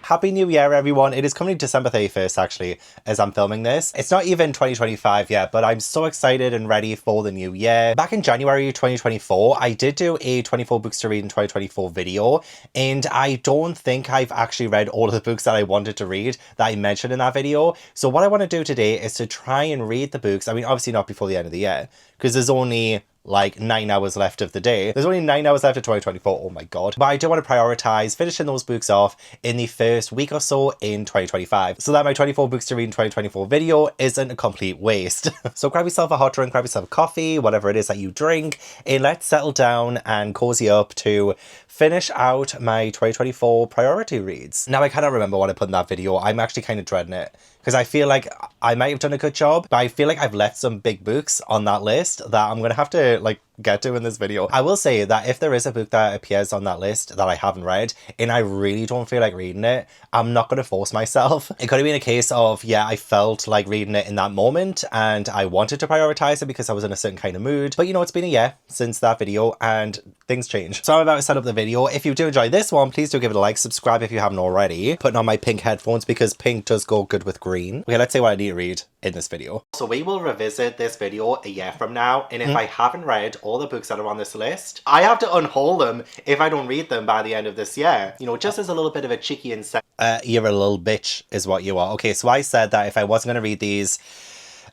Happy New Year, everyone. It is coming December 31st, actually, as I'm filming this. It's not even 2025 yet, but I'm so excited and ready for the new year. Back in January 2024, I did do a 24 books to read in 2024 video, and I don't think I've actually read all of the books that I wanted to read that I mentioned in that video. So what I want to do today is to try and read the books. I mean, obviously not before the end of the year, because there's only like 9 hours left of the day. There's only 9 hours left of 2024. Oh my god. But I do want to prioritize finishing those books off in the first week or so in 2025, so that my 24 books to read in 2024 video isn't a complete waste. So grab yourself a hot drink, grab yourself a coffee, whatever it is that you drink, and let's settle down and cozy up to finish out my 2024 priority reads. Now, I cannot remember what I put in that video. I'm actually kind of dreading it, because I feel like I might have done a good job, but I feel like I've left some big books on that list that I'm going to have to like get to in this video. I will say that if there is a book that appears on that list that I haven't read and I really don't feel like reading it, I'm not going to force myself. It could have been a case of, yeah, I felt like reading it in that moment and I wanted to prioritize it because I was in a certain kind of mood. But you know, it's been a year since that video and things change. So I'm about to set up the video. If you do enjoy this one, please do give it a like, subscribe if you haven't already. Putting on my pink headphones because pink does go good with green. Okay, let's see what I need to read in this video. So we will revisit this video a year from now, and if I haven't read all the books that are on this list, I have to unhaul them if I don't read them by the end of this year. You know, just as a little bit of a cheeky incentive. You're a little bitch is what you are. Okay, so I said that if I wasn't going to read these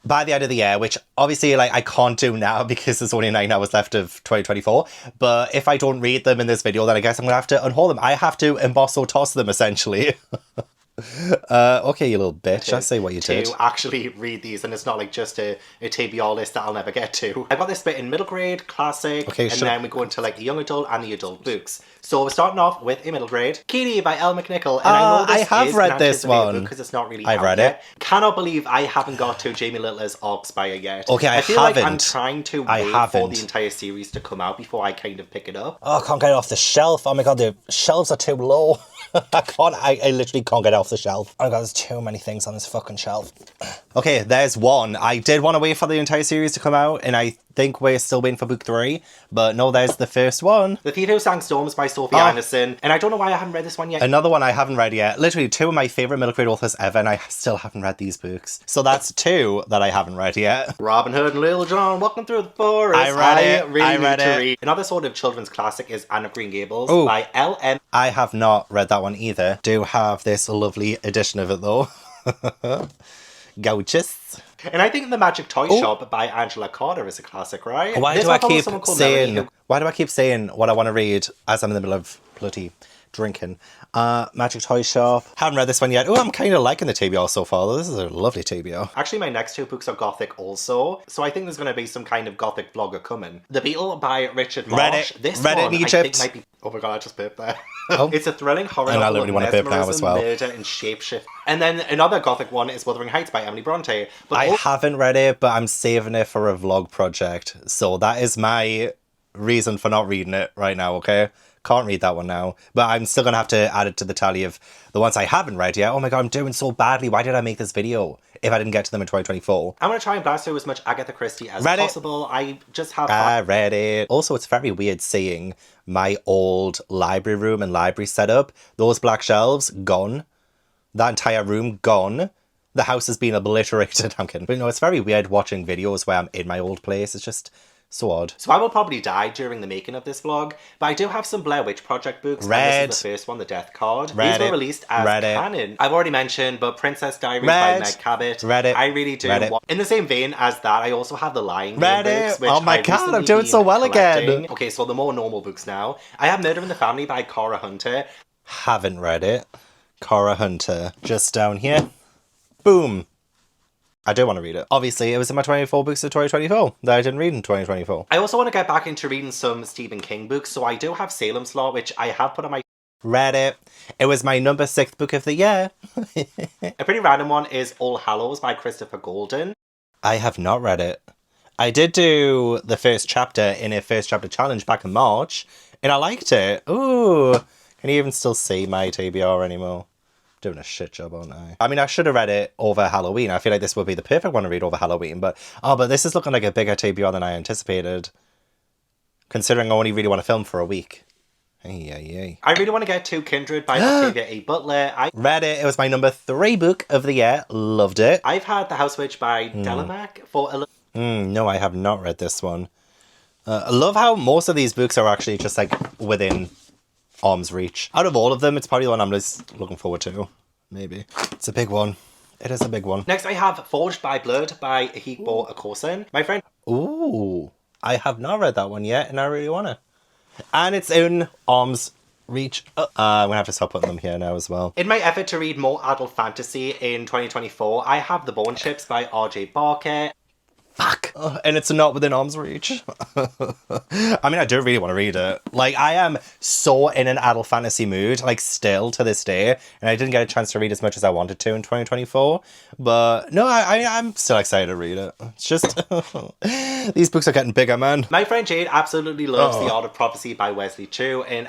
by the end of the year, which obviously like I can't do now because there's only 9 hours left of 2024, but if I don't read them in this video, then I guess I'm gonna have to unhaul them. I have to emboss or toss them, essentially. Okay, you little bitch. I say what you did. To actually read these, and it's not like just a TBR list that I'll never get to. I got this bit in middle grade, classic, okay, and then we go into like the young adult and the adult books. So we're starting off with a middle grade, Kitty by Elle McNichol, and I know this I have read this one because it's not really. I've read it. Cannot believe I haven't got to Jamie Littler's Arkspire yet. Okay, I feel like I'm trying to wait for the entire series to come out before I kind of pick it up. Oh, I can't get it off the shelf. Oh my god, the shelves are too low. I literally can't get it off the shelf. Oh god, there's too many things on this fucking shelf. Okay, there's one. I did want to wait for the entire series to come out, and I think we're still waiting for book 3, but no, there's the first one. The Thief Who Sang Storms by Sophie Anderson, and I don't know why I haven't read this one yet. Another one I haven't read yet. Literally 2 of my favourite middle grade authors ever, and I still haven't read these books. So that's 2 that I haven't read yet. Robin Hood and Little John walking through the forest. I read it. Another sort of children's classic is Anne of Green Gables by L.M. I have not read that one either. Do have this lovely edition of it though. Gorgeous. And I think The Magic Toy Shop by Angela Carter is a classic, right? Why do I keep saying what I want to read as I'm in the middle of bloody drinking? Magic Toy Shop. Haven't read this one yet. Oh, I'm kind of liking the TBR so far. This is a lovely TBR. Actually, my next 2 books are gothic also, so I think there's going to be some kind of gothic vlogger coming. The Beetle by Richard Marsh. This one I think might be... Oh my god, I just burped there. Oh. It's a thrilling horror novel. And I literally want to burp now as well. Murder and shapeshift. And then another gothic one is Wuthering Heights by Emily Bronte. But I haven't read it, but I'm saving it for a vlog project. So that is my reason for not reading it right now, okay? Can't read that one now, but I'm still gonna have to add it to the tally of the ones I haven't read yet. Oh my god, I'm doing so badly. Why did I make this video if I didn't get to them in 2024? I'm gonna try and blast through as much Agatha Christie as possible. I just have I read it. Also, it's very weird seeing my old library room and library setup. Those black shelves, gone. That entire room, gone. The house has been obliterated. I'm kidding. But you know, it's very weird watching videos where I'm in my old place. It's just so odd. So I will probably die during the making of this vlog, but I do have some Blair Witch Project books. This is the first one, The Death Card. These were released as canon. I've already mentioned, but Princess Diaries by Meg Cabot. I really do. In the same vein as that, I also have the Lion Game books, which oh my god, I'm doing so well again. Okay, so the more normal books now. I have Murder in the Family by Cara Hunter. Haven't read it. Cara Hunter. Just down here. Boom. I do want to read it. Obviously, it was in my 24 books of 2024 that I didn't read in 2024. I also want to get back into reading some Stephen King books, so I do have Salem's Lot, which I have put on my... Read it. It was my number 6th book of the year. A pretty random one is All Hallows by Christopher Golden. I have not read it. I did do the first chapter in a first chapter challenge back in March, and I liked it. Ooh. Can you even still see my TBR anymore? Doing a shit job, aren't I? I mean, I should have read it over Halloween. I feel like this would be the perfect one to read over Halloween, but this is looking like a bigger TBR than I anticipated, considering I only really want to film for a week. Hey. I really want to get to Kindred by Octavia A. Butler. I read it. It was my number 3 book of the year. Loved it. I've had The House Witch by Delamark for a no, I have not read this one. I love how most of these books are actually just like within arm's reach. Out of all of them, it's probably the one I'm just looking forward to. Maybe. It's a big one. It is a big one. Next, I have Forged by Blood by Ehigbor Okosun. My friend... Ooh. I have not read that one yet, and I really want to. And it's in arm's reach. I'm going to have to stop putting them here now as well. In my effort to read more adult fantasy in 2024, I have The Bone Ships by R.J. Barker. Fuck. And it's not within arm's reach. I mean, I do really want to read it. Like, I am so in an adult fantasy mood, like, still to this day. And I didn't get a chance to read as much as I wanted to in 2024. But, no, I'm still excited to read it. It's just... these books are getting bigger, man. My friend Jade absolutely loves The Art of Prophecy by Wesley Chu. And...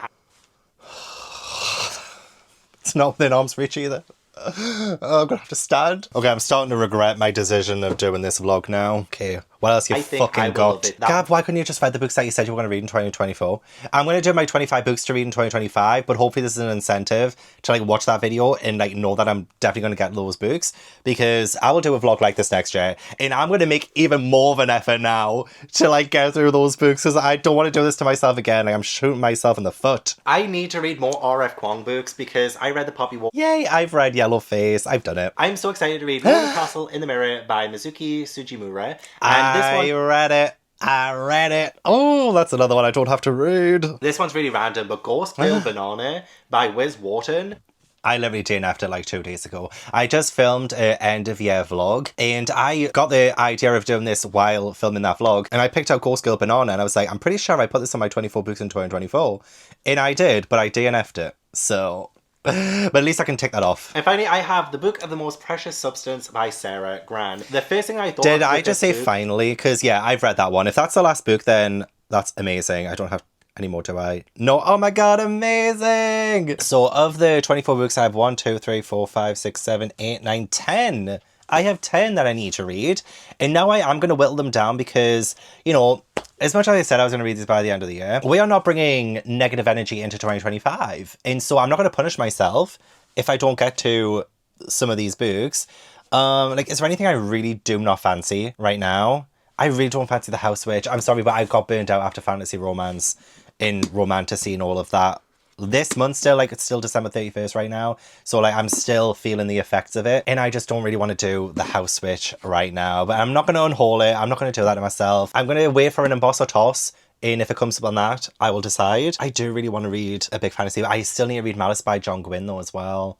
it's not within arm's reach either. Oh, I'm gonna have to stand. Okay, I'm starting to regret my decision of doing this vlog now. Okay, what else you fucking got? Gab, why couldn't you just read the books that you said you were going to read in 2024? I'm going to do my 25 books to read in 2025, but hopefully this is an incentive to like watch that video and like know that I'm definitely going to get those books, because I will do a vlog like this next year and I'm going to make even more of an effort now to like get through those books, because I don't want to do this to myself again. Like, I'm shooting myself in the foot. I need to read more R.F. Kuang books because I read The Poppy War. Yay, I've read Yellow Face. I've done it. I'm so excited to read Lord Castle in the Mirror by Mizuki Sujimura. And I read it. Oh, that's another one I don't have to read. This one's really random, but Ghost Girl Banana by Wiz Wharton. I literally DNF'd it like 2 days ago. I just filmed an end of year vlog and I got the idea of doing this while filming that vlog, and I picked out Ghost Girl Banana and I was like, I'm pretty sure I put this on my 24 books in 2024. And I did, but I DNF'd it. So... but at least I can tick that off. And finally, I have The Book of the Most Precious Substance by Sarah Gran. The first thing I thought... Did I just say finally? Because, yeah, I've read that one. If that's the last book, then that's amazing. I don't have any more, do I? No. Oh my god, amazing! So, of the 24 books, I have 1, 2, 3, 4, 5, 6, 7, 8, 9, 10. I have 10 that I need to read. And now I am going to whittle them down because, you know... as much as I said I was going to read these by the end of the year, we are not bringing negative energy into 2025. And so I'm not going to punish myself if I don't get to some of these books. Like, is there anything I really do not fancy right now? I really don't fancy The House Witch. I'm sorry, but I got burnt out after fantasy romance in Romantasy and all of that. This month still, like, it's still December 31st right now. So, like, I'm still feeling the effects of it. And I just don't really want to do The House Witch right now. But I'm not going to unhaul it. I'm not going to do that to myself. I'm going to wait for an emboss or toss. And if it comes up on that, I will decide. I do really want to read a big fantasy. I still need to read Malice by John Gwynne, though, as well.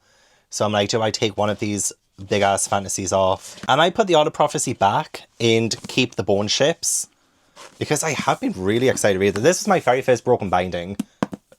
So I'm like, do I take one of these big-ass fantasies off? And I put The Art of Prophecy back and keep The Bone Ships. Because I have been really excited to read it. This was my very first Broken Binding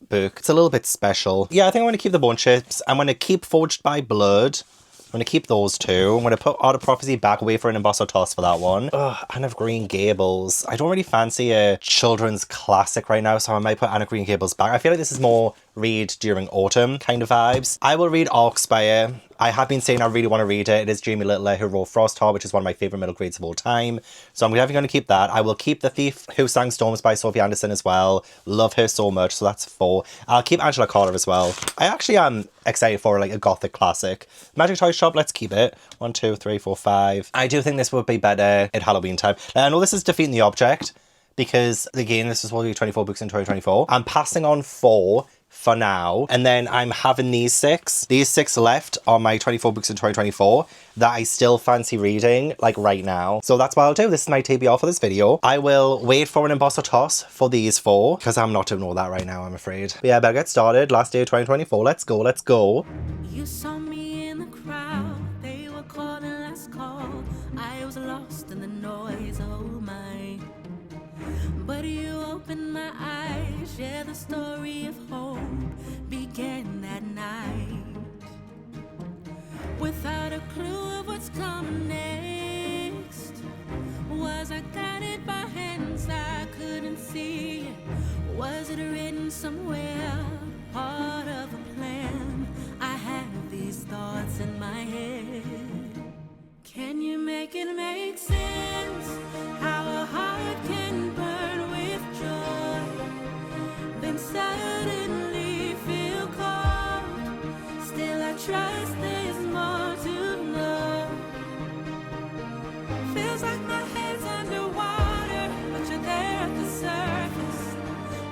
book. It's a little bit special. Yeah, I think I'm going to keep The Bone Ships. I'm going to keep Forged by Blood. I'm going to keep those two. I'm going to put Art of Prophecy back, away for an emboss or toss for that one. Ugh, Anne of Green Gables. I don't really fancy a children's classic right now, so I might put Anne of Green Gables back. I feel like this is more read during autumn kind of vibes. I will read Arkspire. I have been saying I really want to read it. It is Jamie Littler who wrote Frostheart, which is one of my favourite middle grades of all time. So I'm definitely going to keep that. I will keep The Thief Who Sang Storms by Sophie Anderson as well. Love her so much, so that's 4. I'll keep Angela Carter as well. I actually am excited for like a gothic classic. Magic Toy Shop, let's keep it. 1, 2, 3, 4, 5. I do think this would be better at Halloween time. I know this is Defeating the Object, because again, this is only 24 books in 2024. I'm passing on 4 for now, and then I'm having these 6 left on my 24 books in 2024 that I still fancy reading like right now. So that's what I'll do. This is my TBR for this video. I will wait for an emboss or toss for these 4 because I'm not doing all that right now, I'm afraid. But yeah, better get started. Last day of 2024. Let's go. You saw me in the crowd, they were calling last call. I was lost in the noise, oh my. But you opened my eyes, yeah, the story of hope began that night. Without a clue of what's coming next, was I guided by hands I couldn't see? Was it written somewhere, part of a plan? I have these thoughts in my head. Can you make it make sense? How a heart can burn with joy, then suddenly trust there's more to know. Feels like my head's underwater, but you're there at the surface,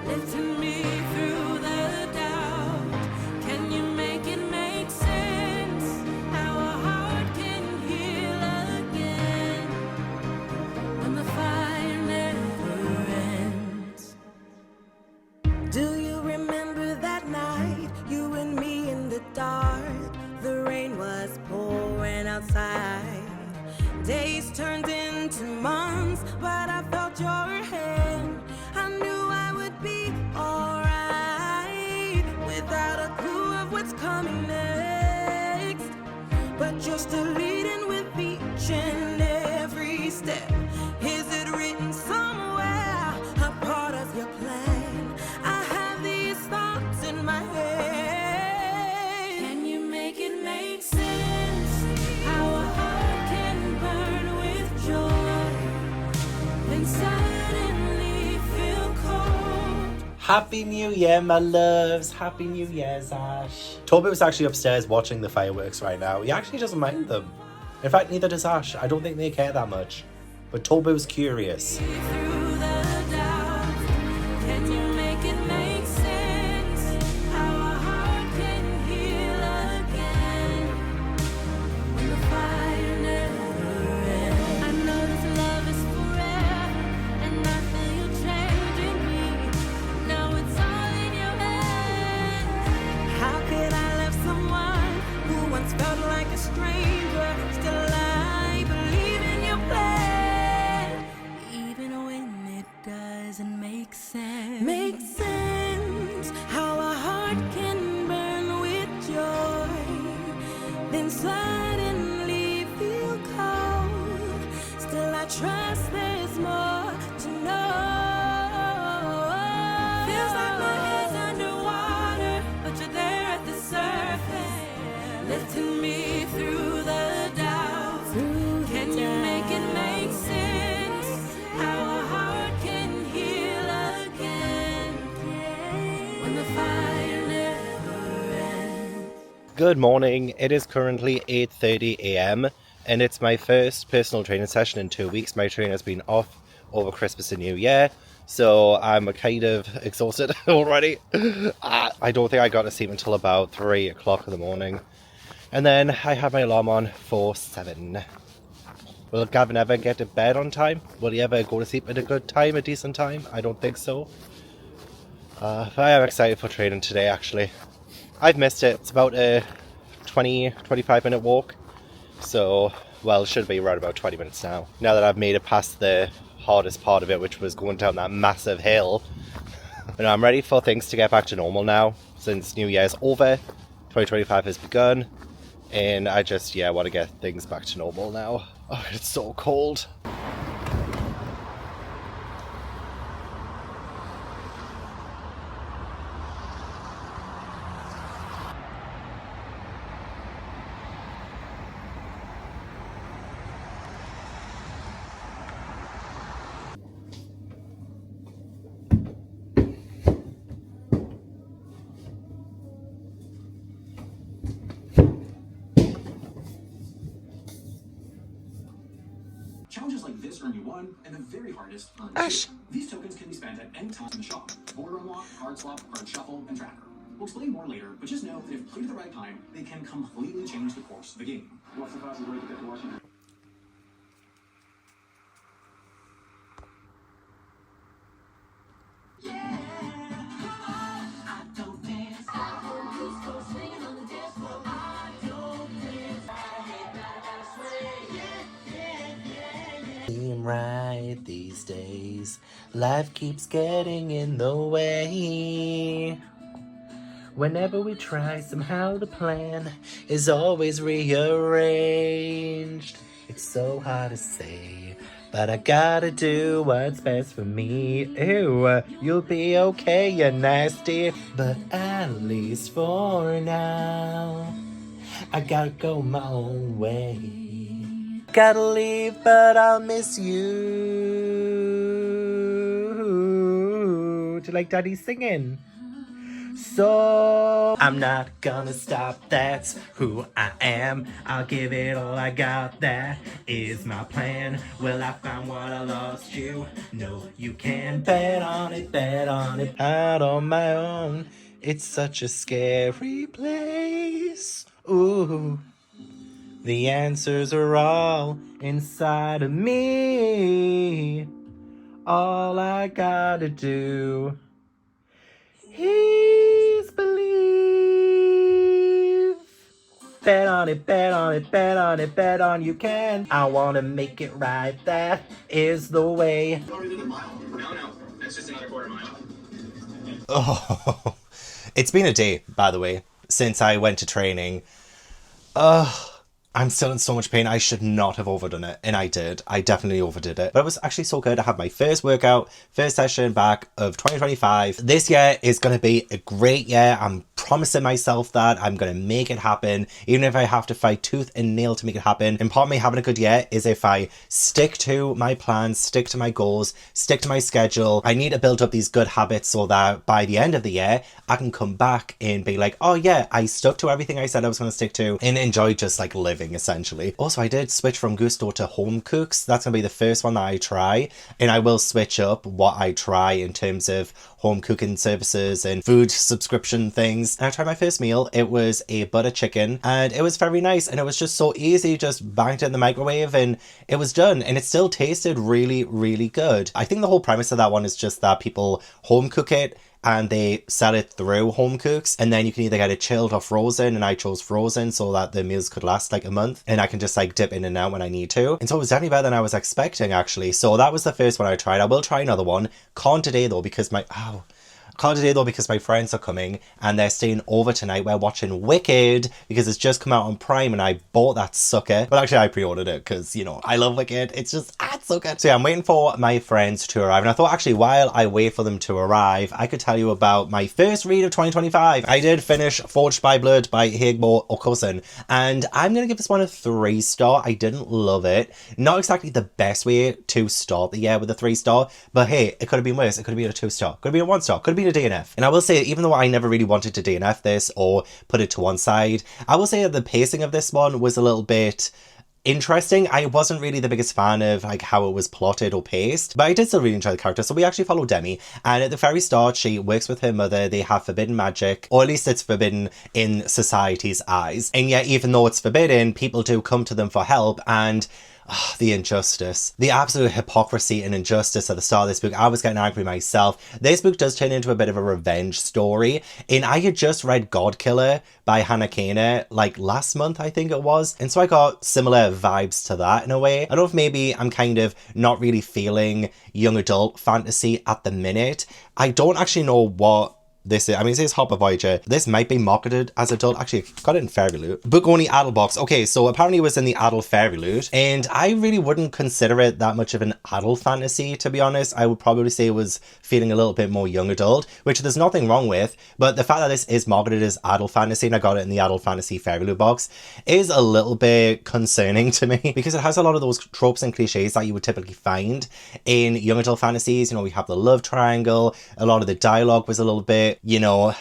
lifting me through the doubt. Can you make it make sense? How a heart can heal again when the fire never ends. Do you remember that night, you and me in the dark? The rain was pouring outside. Days turned into months, but I felt your hand. I knew I would be alright, without a clue of what's coming next. But you're still leading with each and every step. Is it written somewhere, a part of your plan? I have these thoughts in my head. Can you make it make sense? How a heart can burn with joy, then suddenly feel cold. Happy New Year, my loves. Happy New Year's, Ash. Toby was actually upstairs watching the fireworks right now. He actually doesn't mind them. In fact, neither does Ash. I don't think they care that much. But Toby was curious. Through the doubt, can you make it make sense? How a heart can heal again when the fire never ends. I know this love is forever, and I feel you changing me. Now it's all in your hands. How could I love someone who once felt like a stranger? Still I believe in your plan, even when it doesn't make sense. Make sense. How a heart can burn with joy, then suddenly feel cold. Still I trust there's more to know. Feels like my head's underwater, but you're there at the surface, lifting me through the doubt. Can you make it make sense? How a heart can heal again when the fire never ends. Good morning. It is currently 8:30 a.m. and it's my first personal training session in 2 weeks. My trainer's been off over Christmas and New Year, so I'm kind of exhausted already. I don't think I got to sleep until about 3 o'clock in the morning. And then I had my alarm on for 7. Will Gavin ever get to bed on time? Will he ever go to sleep at a good time, a decent time? I don't think so. But I am excited for training today, actually. I've missed it. It's about a 20-25 minute walk. So, well, it should be around about 20 minutes now. Now that I've made it past the hardest part of it, which was going down that massive hill. And I'm ready for things to get back to normal now, since New Year's over, 2025 has begun. And I just, want to get things back to normal now. Oh, it's so cold. Challenges like this earn you 1, and the very hardest earn 2. Ash. These tokens can be spent at any time in the shop. Border unlock, card swap, card shuffle, and tracker. We'll explain more later, but just know that if played at the right time, they can completely change the course of the game. What's the fastest way to get to Washington? Seem right these days. Life keeps getting in the way. Whenever we try, somehow the plan is always rearranged. It's so hard to say, but I gotta do what's best for me. Ew, you'll be okay, you're nasty, but at least for now, I gotta go my own way. Gotta leave, but I'll miss you. Do you like Daddy singing? So I'm not gonna stop, that's who I am. I'll give it all I got, that is my plan. Will I find what I lost you? No, you can bet on it, bet on it. Out on my own, it's such a scary place. Ooh. The answers are all inside of me. All I gotta do is believe. Bet on it, bet on it, bet on it, bet on you can. I wanna make it right, that is the way. Already did a mile. No, that's just another quarter mile. Oh, it's been a day, by the way, since I went to training. I'm still in so much pain. I should not have overdone it. And I did. I definitely overdid it. But it was actually so good. I had my first workout, first session back of 2025. This year is going to be a great year. I'm promising myself that I'm going to make it happen, even if I have to fight tooth and nail to make it happen. And part of me having a good year is if I stick to my plans, stick to my goals, stick to my schedule. I need to build up these good habits so that by the end of the year, I can come back and be like, oh yeah, I stuck to everything I said I was going to stick to and enjoy just like living essentially. Also, I did switch from Gusto to Home Cooks. That's going to be the first one that I try. And I will switch up what I try in terms of home cooking services and food subscription things. And I tried my first meal. It was a butter chicken and it was very nice. And it was just so easy, just banged it in the microwave and it was done. And it still tasted really, really good. I think the whole premise of that one is just that people home cook it and they sell it through Home Cooks, and then you can either get it chilled or frozen, and I chose frozen so that the meals could last like a month and I can just like dip in and out when I need to. And so it was definitely better than I was expecting actually. So that was the first one I tried. I will try another one. Can't today though because my friends are coming and they're staying over tonight. We're watching Wicked because it's just come out on Prime and I bought that sucker. But actually I pre-ordered it because, you know, I love Wicked. It's just, it's so good. So yeah, I'm waiting for my friends to arrive. And I thought actually while I wait for them to arrive, I could tell you about my first read of 2025. I did finish Forged by Blood by Ehigbor Okosun. And I'm going to give this one a 3-star. I didn't love it. Not exactly the best way to start the year with a 3-star. But hey, it could have been worse. It could have been a 2-star. Could have been a 1-star. Could have been a DNF. And I will say, even though I never really wanted to DNF this or put it to one side, I will say that the pacing of this one was a little bit interesting. I wasn't really the biggest fan of like how it was plotted or paced, but I did still really enjoy the character. So we actually follow Demi, and at the very start she works with her mother. They have forbidden magic, or at least it's forbidden in society's eyes, and yet even though it's forbidden, people do come to them for help. And the injustice, the absolute hypocrisy and injustice at the start of this book. I was getting angry myself. This book does turn into a bit of a revenge story. And I had just read God Killer by Hannah Kana like last month, I think it was. And so I got similar vibes to that in a way. I don't know if maybe I'm kind of not really feeling young adult fantasy at the minute. I don't actually know what this is. I mean, it says Hopper Voyager. This might be marketed as adult. Actually, I got it in Fairy Loot. Book only adult box. Okay, so apparently it was in the adult Fairy Loot. And I really wouldn't consider it that much of an adult fantasy, to be honest. I would probably say it was feeling a little bit more young adult, which there's nothing wrong with. But the fact that this is marketed as adult fantasy, and I got it in the adult fantasy Fairy Loot box, is a little bit concerning to me because it has a lot of those tropes and cliches that you would typically find in young adult fantasies. You know, we have the love triangle. A lot of the dialogue was a little bit, you know,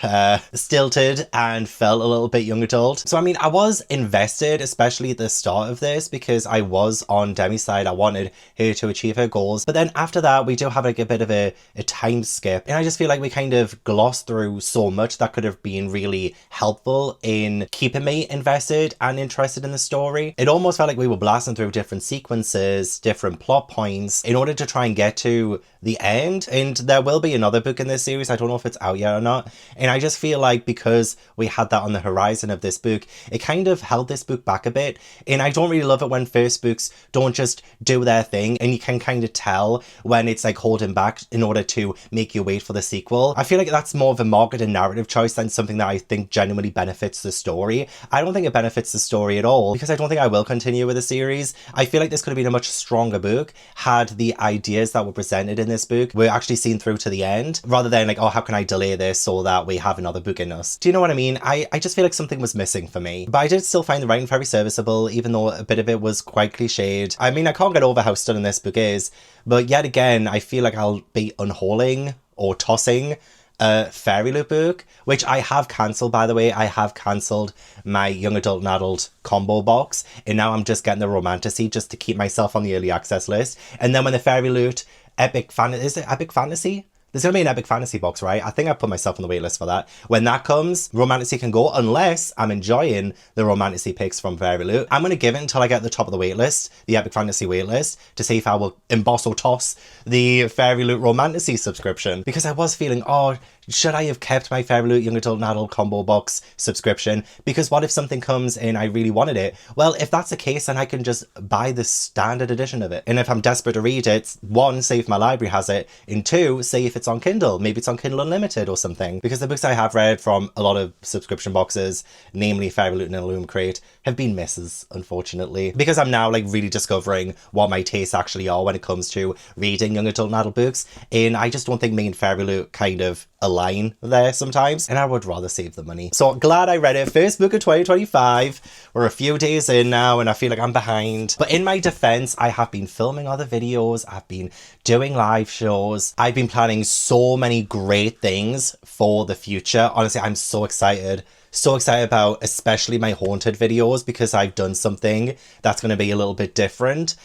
stilted and felt a little bit young adult. So I mean, I was invested, especially at the start of this, because I was on Demi's side. I wanted her to achieve her goals. But then after that, we do have like a bit of a time skip. And I just feel like we kind of glossed through so much that could have been really helpful in keeping me invested and interested in the story. It almost felt like we were blasting through different sequences, different plot points in order to try and get to the end. And there will be another book in this series. I don't know if it's out yet or not. And I just feel like because we had that on the horizon of this book, it kind of held this book back a bit. And I don't really love it when first books don't just do their thing, and you can kind of tell when it's like holding back in order to make you wait for the sequel. I feel like that's more of a marketing narrative choice than something that I think genuinely benefits the story. I don't think it benefits the story at all, because I don't think I will continue with the series. I feel like this could have been a much stronger book had the ideas that were presented in this book were actually seen through to the end, rather than like, oh, how can I delay this so that we have another book in us? Do you know what I mean? I just feel like something was missing for me. But I did still find the writing very serviceable, even though a bit of it was quite cliched. I mean, I can't get over how stunning this book is, but yet again, I feel like I'll be unhauling or tossing a Fairy Loot book, which I have cancelled, by the way. I have cancelled my young adult and adult combo box, and now I'm just getting the Romantasy just to keep myself on the early access list. And then when the Fairy Loot is it Epic Fantasy? There's going to be an Epic Fantasy box, right? I think I put myself on the waitlist for that. When that comes, Romantasy can go, unless I'm enjoying the Romantasy picks from Fairy Loot. I'm going to give it until I get to the top of the waitlist, the Epic Fantasy waitlist, to see if I will emboss or toss the Fairy Loot Romantasy subscription. Because I was feeling, oh, should I have kept my Fairy Loot Young Adult and Adult combo box subscription? Because what if something comes and I really wanted it? Well, if that's the case, then I can just buy the standard edition of it. And if I'm desperate to read it, one, say if my library has it, and two, say if it's on Kindle. Maybe it's on Kindle Unlimited or something. Because the books I have read from a lot of subscription boxes, namely Fairy Loot and Illume Crate, have been misses, unfortunately. Because I'm now like really discovering what my tastes actually are when it comes to reading young adult and adult books. And I just don't think me and Fairy Loot kind of align there sometimes, and I would rather save the money. So glad I read it. First book of 2025. We're a few days in now and I feel like I'm behind. But in my defense, I have been filming other videos. I've been doing live shows. I've been planning so many great things for the future. Honestly, I'm so excited. So excited about especially my haunted videos, because I've done something that's going to be a little bit different.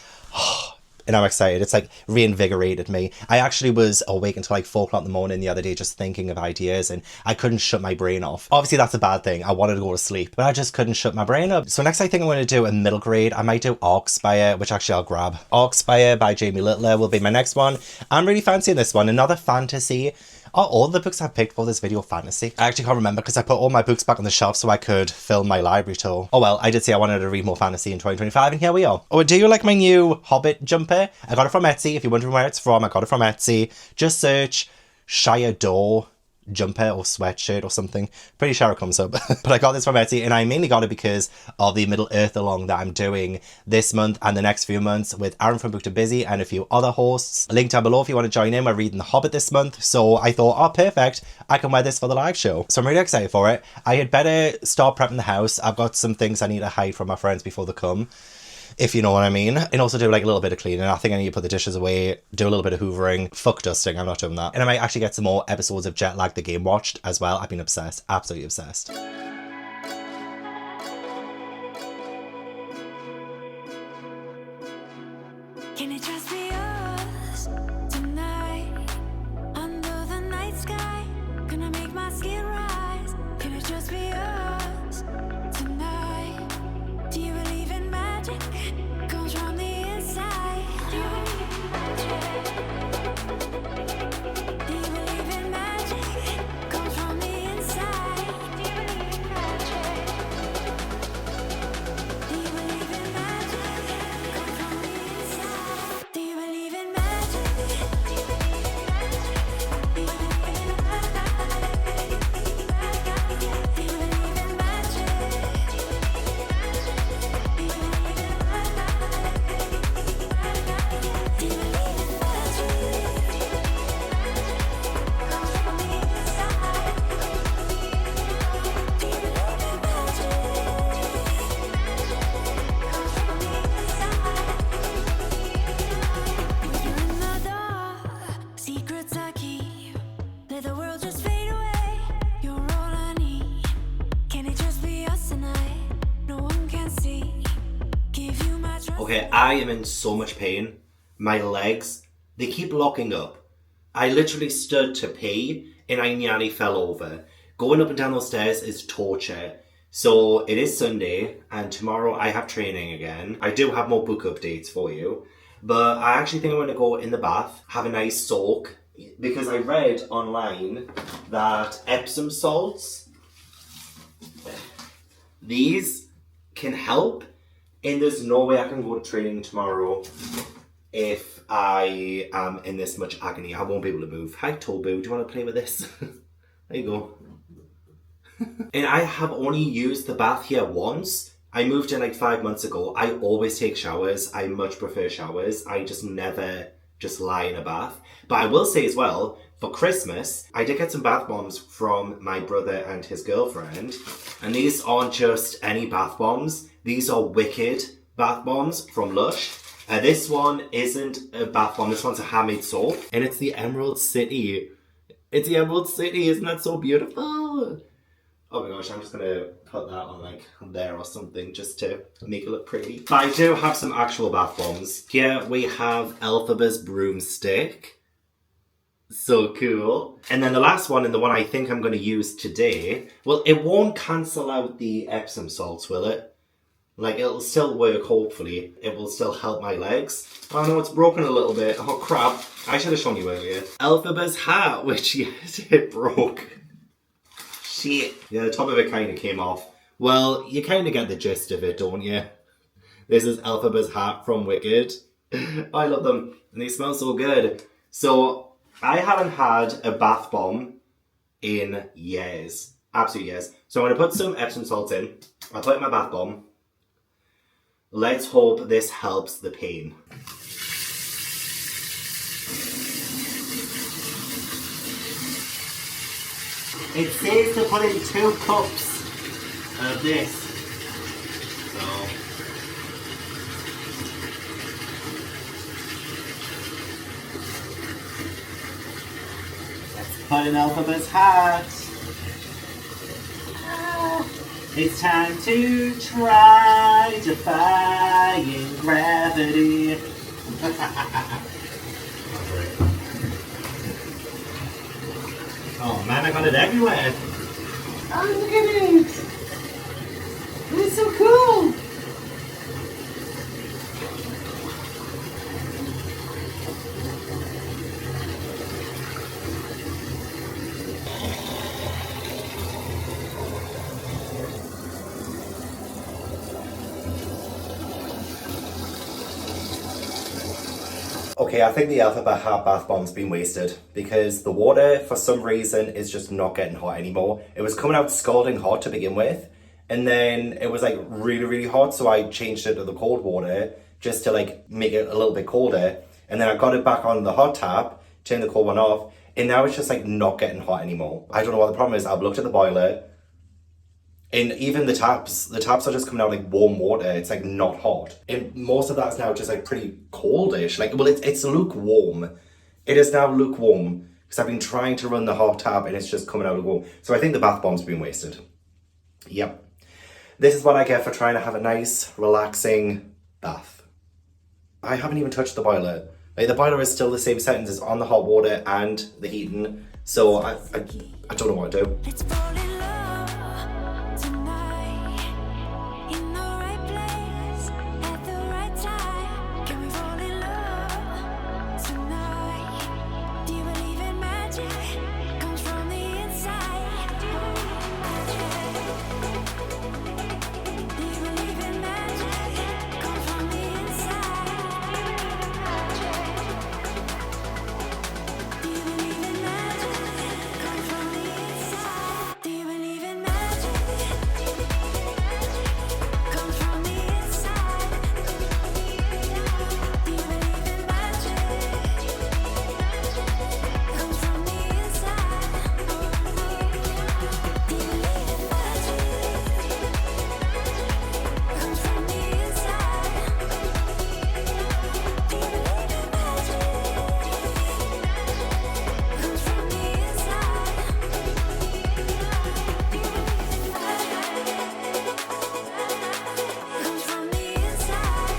And I'm excited. It's like reinvigorated me. I actually was awake until like 4 o'clock in the morning the other day just thinking of ideas, and I couldn't shut my brain off. Obviously that's a bad thing. I wanted to go to sleep, but I just couldn't shut my brain up. So next I think I'm going to do a middle grade. I might do Arkspire, which actually I'll grab. Arkspire by Jamie Littler will be my next one. I'm really fancying this one. Another fantasy. Are all the books I picked for this video fantasy? I actually can't remember because I put all my books back on the shelf so I could film my library tour. Oh well, I did say I wanted to read more fantasy in 2025 and here we are. Oh, do you like my new Hobbit jumper? I got it from Etsy. If you're wondering where it's from, I got it from Etsy. Just search Shire Door jumper or sweatshirt or something. Pretty sure it comes up. But I got this from Etsy, and I mainly got it because of the Middle Earth along that I'm doing this month and the next few months with Aaron from Book to Busy and a few other hosts. Link down below if you want to join in. We're reading The Hobbit this month, so I thought, oh perfect, I can wear this for the live show. So I'm really excited for it. I had better start prepping the house. I've got some things I need to hide from my friends before they come, if you know what I mean. And also do like a little bit of cleaning. I think I need to put the dishes away, do a little bit of hoovering. Fuck dusting, I'm not doing that. And I might actually get some more episodes of Jet Lag the Game watched as well. I've been obsessed, absolutely obsessed. Can it just be us tonight? Under the night sky, gonna make my skin rise. Can it just be us tonight? Do you believe in magic? Comes from the inside. Do you believe in magic? Do you believe in magic? Comes from the inside. Do you believe in magic? Do you believe in magic? Comes from the inside. Do you believe in magic? Do you believe in magic? Do you believe in magic? Do you believe in magic? Secrets I keep, let the world just fade away. You're all I need. Can it just be us tonight? No one can see. Give you my trust. Okay, I am in so much pain. My legs, they keep locking up. I literally stood to pee and I nearly fell over. Going up and down those stairs is torture. So it is Sunday and tomorrow I have training again. I do have more book updates for you. But I actually think I'm going to go in the bath, have a nice soak. Because I read online that Epsom salts, these can help. And there's no way I can go to training tomorrow if I am in this much agony. I won't be able to move. Hi Tobu, do you want to play with this? There you go. And I have only used the bath here once. I moved in like 5 months ago. I always take showers. I much prefer showers. I just never just lie in a bath. But I will say as well, for Christmas, I did get some bath bombs from my brother and his girlfriend. And these aren't just any bath bombs. These are wicked bath bombs from Lush. This one isn't a bath bomb. This one's a handmade soap. And it's the Emerald City It's the Emerald City, isn't that so beautiful? Oh my gosh, I'm just gonna put that on like there or something just to make it look pretty. But I do have some actual bath bombs. Here we have Elphaba's broomstick. So cool. And then the last one, and the one I think I'm going to use today, well, it won't cancel out the Epsom salts, will it? Like, it'll still work, hopefully. It will still help my legs. Oh no, it's broken a little bit. Oh crap. I should have shown you earlier. Elphaba's hat, which, yes, it broke. Shit. Yeah, the top of it kind of came off. Well, you kind of get the gist of it, don't you? This is Elphaba's hat from Wicked. I love them. And they smell so good. So, I haven't had a bath bomb in years. Absolute years. So I'm going to put some Epsom salts in. I'll put in my bath bomb. Let's hope this helps the pain. It says to put in 2 cups of this. So let's put in Elphaba's hat. It's time to try defying gravity. Oh man, I got it everywhere. Oh, look at it. It's so cool. Okay, I think the Elphaba hat bath bomb's been wasted because the water, for some reason, is just not getting hot anymore. It was coming out scalding hot to begin with, and then it was like really, really hot, so I changed it to the cold water just to like make it a little bit colder, and then I got it back on the hot tap, turned the cold one off, and now it's just like not getting hot anymore. I don't know what the problem is. I've looked at the boiler, and even the taps are just coming out like warm water. It's like not hot. And most of that's now just like pretty coldish. Like, well, it's lukewarm. It is now lukewarm because I've been trying to run the hot tap and it's just coming out lukewarm. So I think the bath bomb's been wasted. Yep. This is what I get for trying to have a nice, relaxing bath. I haven't even touched the boiler. Like, the boiler is still the same settings as on the hot water and the heating. So I don't know what to do. Let's fall in love tonight, in the right place, at the right time. Can we fall in love tonight? Do you believe in magic? Comes from the inside. Do you believe in magic? Comes from the inside. Do you believe in magic? Comes from the inside. Do you believe in magic? Comes from the inside. Do you believe in magic? Comes from the inside. Do you believe in magic? Comes from the inside. Do you believe in magic? Comes from the inside. Comes from the inside.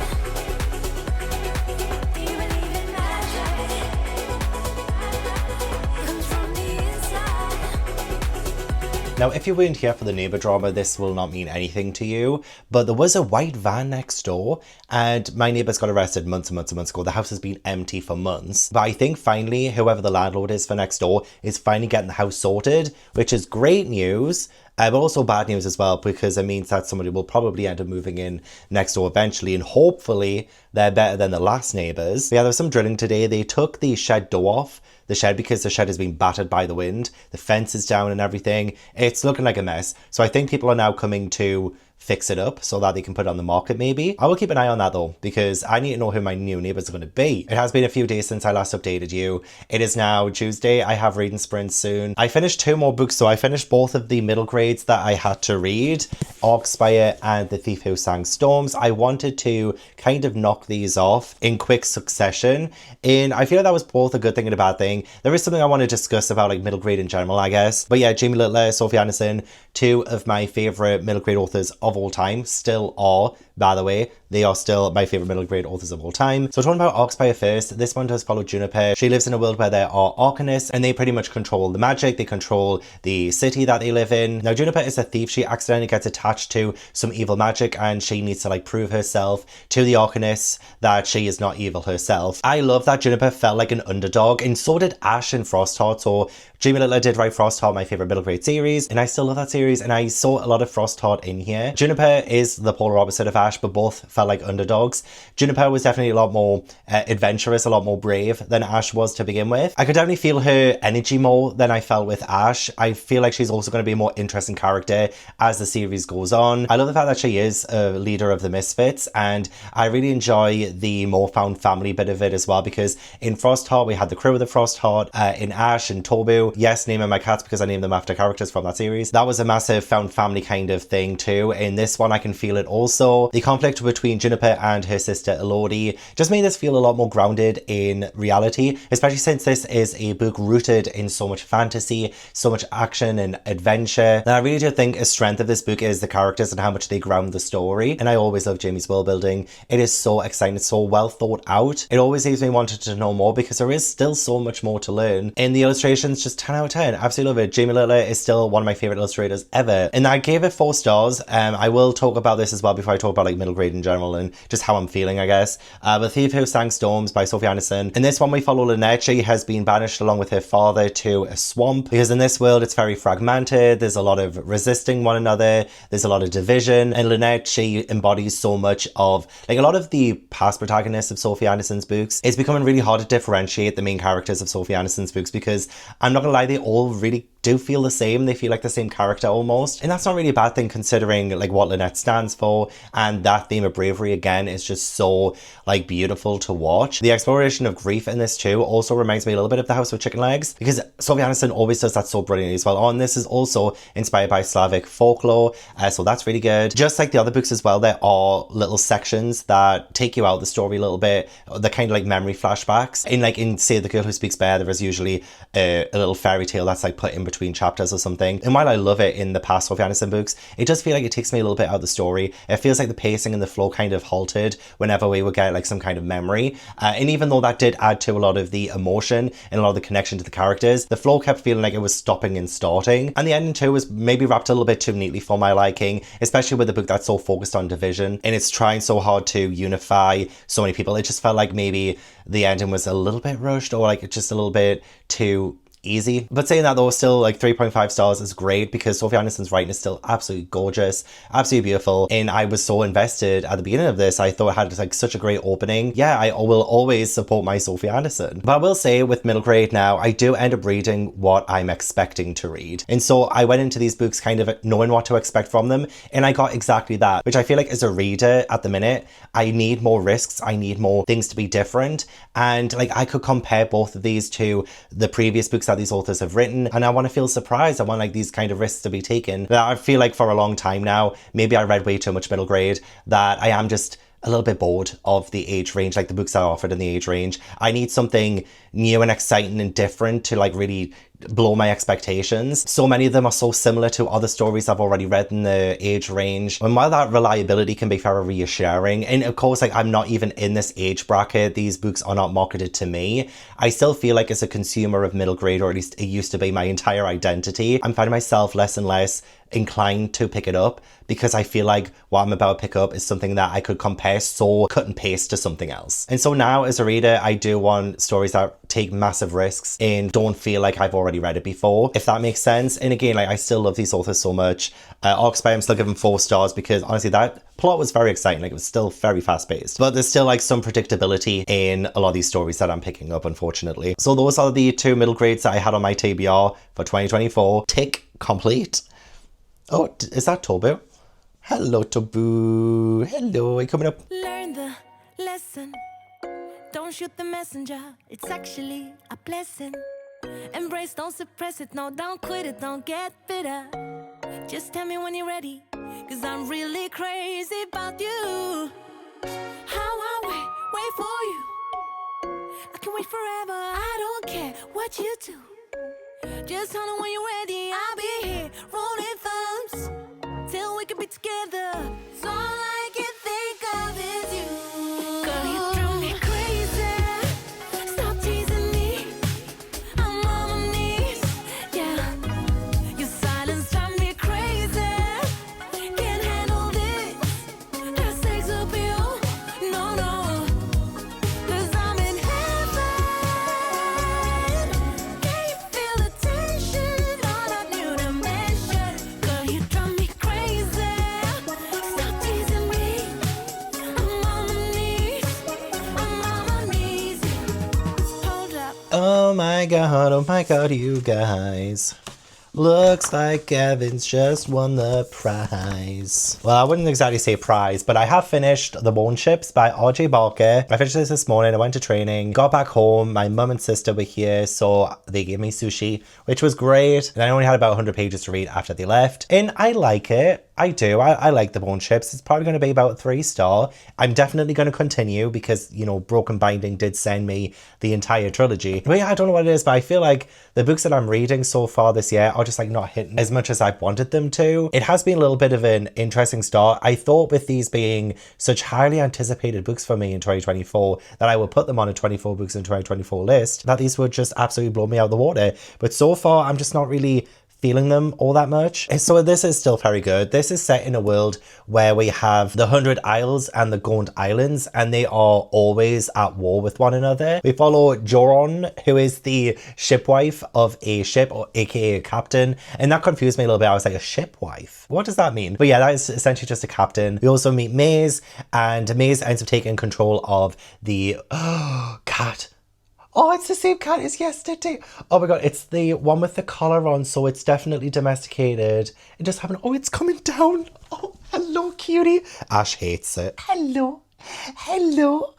Do you believe in magic? Comes from the inside. Now, if you weren't here for the neighbour drama, this will not mean anything to you, but there was a white van next door, and my neighbours got arrested months and months and months ago. The house has been empty for months, but I think finally, whoever the landlord is for next door is finally getting the house sorted, which is great news, but also bad news as well, because it means that somebody will probably end up moving in next door eventually, and hopefully they're better than the last neighbours. Yeah, there was some drilling today. They took the shed door off the shed because the shed has been battered by the wind. The fence is down and everything. It's looking like a mess. So I think people are now coming to fix it up so that they can put it on the market maybe. I will keep an eye on that though, because I need to know who my new neighbours are going to be. It has been a few days since I last updated you. It is now Tuesday. I have reading sprints soon. I finished 2 more books, so I finished both of the middle grades that I had to read, Arkspire and The Thief Who Sang Storms. I wanted to kind of knock these off in quick succession, and I feel like that was both a good thing and a bad thing. There is something I want to discuss about like middle grade in general, I guess. But yeah, Jamie Littler, Sophie Anderson, 2 of my favourite middle grade authors of all time, still are, by the way. They are still my favourite middle grade authors of all time. So talking about Arkspire first, this one does follow Juniper. She lives in a world where there are arcanists, and they pretty much control the magic. They control the city that they live in. Now Juniper is a thief. She accidentally gets attached to some evil magic, and she needs to like prove herself to the arcanists that she is not evil herself. I love that Juniper felt like an underdog, and so did Ash in Frostheart. So Jamie Littler did write Frostheart, my favourite middle grade series, and I still love that series, and I saw a lot of Frostheart in here. Juniper is the polar opposite of Ash, but both felt like underdogs. Juniper was definitely a lot more adventurous, a lot more brave than Ash was to begin with. I could definitely feel her energy more than I felt with Ash. I feel like she's also going to be a more interesting character as the series goes on. I love the fact that she is a leader of the Misfits, and I really enjoy the more found family bit of it as well, because in Frostheart we had the crew of the Frostheart, in Ash and Tobu. Yes, naming my cats because I named them after characters from that series. That was a massive found family kind of thing too. In this one I can feel it also. The conflict between Juniper and her sister Elodie just made this feel a lot more grounded in reality, especially since this is a book rooted in so much fantasy, so much action and adventure. And I really do think a strength of this book is the characters and how much they ground the story. And I always love Jamie's world building. It is so exciting, it's so well thought out. It always leaves me wanting to know more because there is still so much more to learn. And the illustrations, just 10 out of 10. Absolutely love it. Jamie Littler is still one of my favorite illustrators ever. And I gave it 4 stars. I will talk about this as well before I talk about like middle grade in general and just how I'm feeling, I guess. The Thief Who Sang Storms by Sophie Anderson. In this one we follow Lynette. She has been banished along with her father to a swamp, because in this world it's very fragmented. There's a lot of resisting one another. There's a lot of division. And Lynette, she embodies so much of like a lot of the past protagonists of Sophie Anderson's books. It's becoming really hard to differentiate the main characters of Sophie Anderson's books, because I'm not gonna lie, they all really do feel the same. They feel like the same character almost. And that's not really a bad thing considering like what Lynette stands for, and that theme of bravery again is just so like beautiful to watch. The exploration of grief in this too also reminds me a little bit of The House with Chicken Legs, because Sophie Anderson always does that so brilliantly as well. Oh, and this is also inspired by Slavic folklore, so that's really good. Just like the other books as well, there are little sections that take you out of the story a little bit, the kind of like memory flashbacks. In say The Girl Who Speaks Bear, there is usually a little fairy tale that's like put in between chapters or something. And while I love it in the past Sophie Anderson books, it does feel like it takes me a little bit out of the story. It feels like the pacing and the flow kind of halted whenever we would get like some kind of memory. And even though that did add to a lot of the emotion and a lot of the connection to the characters, the flow kept feeling like it was stopping and starting. And the ending too was maybe wrapped a little bit too neatly for my liking, especially with a book that's so focused on division and it's trying so hard to unify so many people. It just felt like maybe the ending was a little bit rushed, or like just a little bit too easy. But saying that though, still like 3.5 stars is great, because Sophie Anderson's writing is still absolutely gorgeous, absolutely beautiful, and I was so invested at the beginning of this. I thought it had like such a great opening. Yeah, I will always support my Sophie Anderson. But I will say with middle grade now, I do end up reading what I'm expecting to read, and so I went into these books kind of knowing what to expect from them, and I got exactly that, which I feel like as a reader at the minute, I need more risks, I need more things to be different, and like I could compare both of these to the previous books that these authors have written, and I want to feel surprised. I want like these kind of risks to be taken. But I feel like for a long time now, maybe I read way too much middle grade, that I am just a little bit bored of the age range, like the books that are offered in the age range. I need something new and exciting and different to like really blow my expectations. So many of them are so similar to other stories I've already read in the age range. And while that reliability can be very reassuring, and of course like I'm not even in this age bracket, these books are not marketed to me, I still feel like as a consumer of middle grade, or at least it used to be my entire identity, I'm finding myself less and less inclined to pick it up, because I feel like what I'm about to pick up is something that I could compare so cut and paste to something else. And so now as a reader, I do want stories that take massive risks and don't feel like I've already read it before, if that makes sense. And again, like I still love these authors so much. Arkspire, I'm still giving 4 stars because honestly that plot was very exciting. Like it was still very fast paced, but there's still like some predictability in a lot of these stories that I'm picking up, unfortunately. So those are the 2 middle grades that I had on my TBR for 2024. Tick complete. Oh, is that Tobu? Hello, Taboo. Hello, are you coming up? Learn the lesson. Don't shoot the messenger. It's actually a blessing. Embrace, don't suppress it. No, don't quit it. Don't get bitter. Just tell me when you're ready. Cause I'm really crazy about you. How I wait for you. I can wait forever. I don't care what you do. Just tell me when you're ready. I'll be here rolling thumbs till we can be together. So all I can think of is you. Girl, you drive me crazy. Stop teasing me. I'm on my knees. Yeah, your silence drives me crazy. Can't handle this. That sex appeal. No, no. Cause I'm in heaven. Can you feel the tension on a new dimension? Girl, you drive me crazy. Stop teasing me. I'm on my knees. I'm on my knees. Hold up. Oh my god, you guys. Looks like Gavin's just won the prize. Well, I wouldn't exactly say prize, but I have finished The Bone Chips by R.J. Barker. I finished this morning, I went to training, got back home, my mum and sister were here, so they gave me sushi, which was great. And I only had about 100 pages to read after they left. And I like it. I do. I like The Bone Chips. It's probably going to be about 3-star. I'm definitely going to continue because, you know, Broken Binding did send me the entire trilogy. But yeah, I don't know what it is, but I feel like the books that I'm reading so far this year are just like not hitting as much as I wanted them to. It has been a little bit of an interesting start. I thought with these being such highly anticipated books for me in 2024 that I would put them on a 24 books in 2024 list, that these would just absolutely blow me out of the water. But so far, I'm just not really feeling them all that much. So this is still very good. This is set in a world where we have the 100 Isles and the Gaunt Islands, and they are always at war with one another. We follow Joron, who is the shipwife of a ship, or aka a captain, and that confused me a little bit. I was like, a shipwife? What does that mean? But yeah, that is essentially just a captain. We also meet Maze, and Maze ends up taking control of the cat. Oh, it's the same cat as yesterday. Oh my god, it's the one with the collar on, so it's definitely domesticated. It just happened. Oh, it's coming down. Oh, hello, cutie. Ash hates it. Hello. Hello.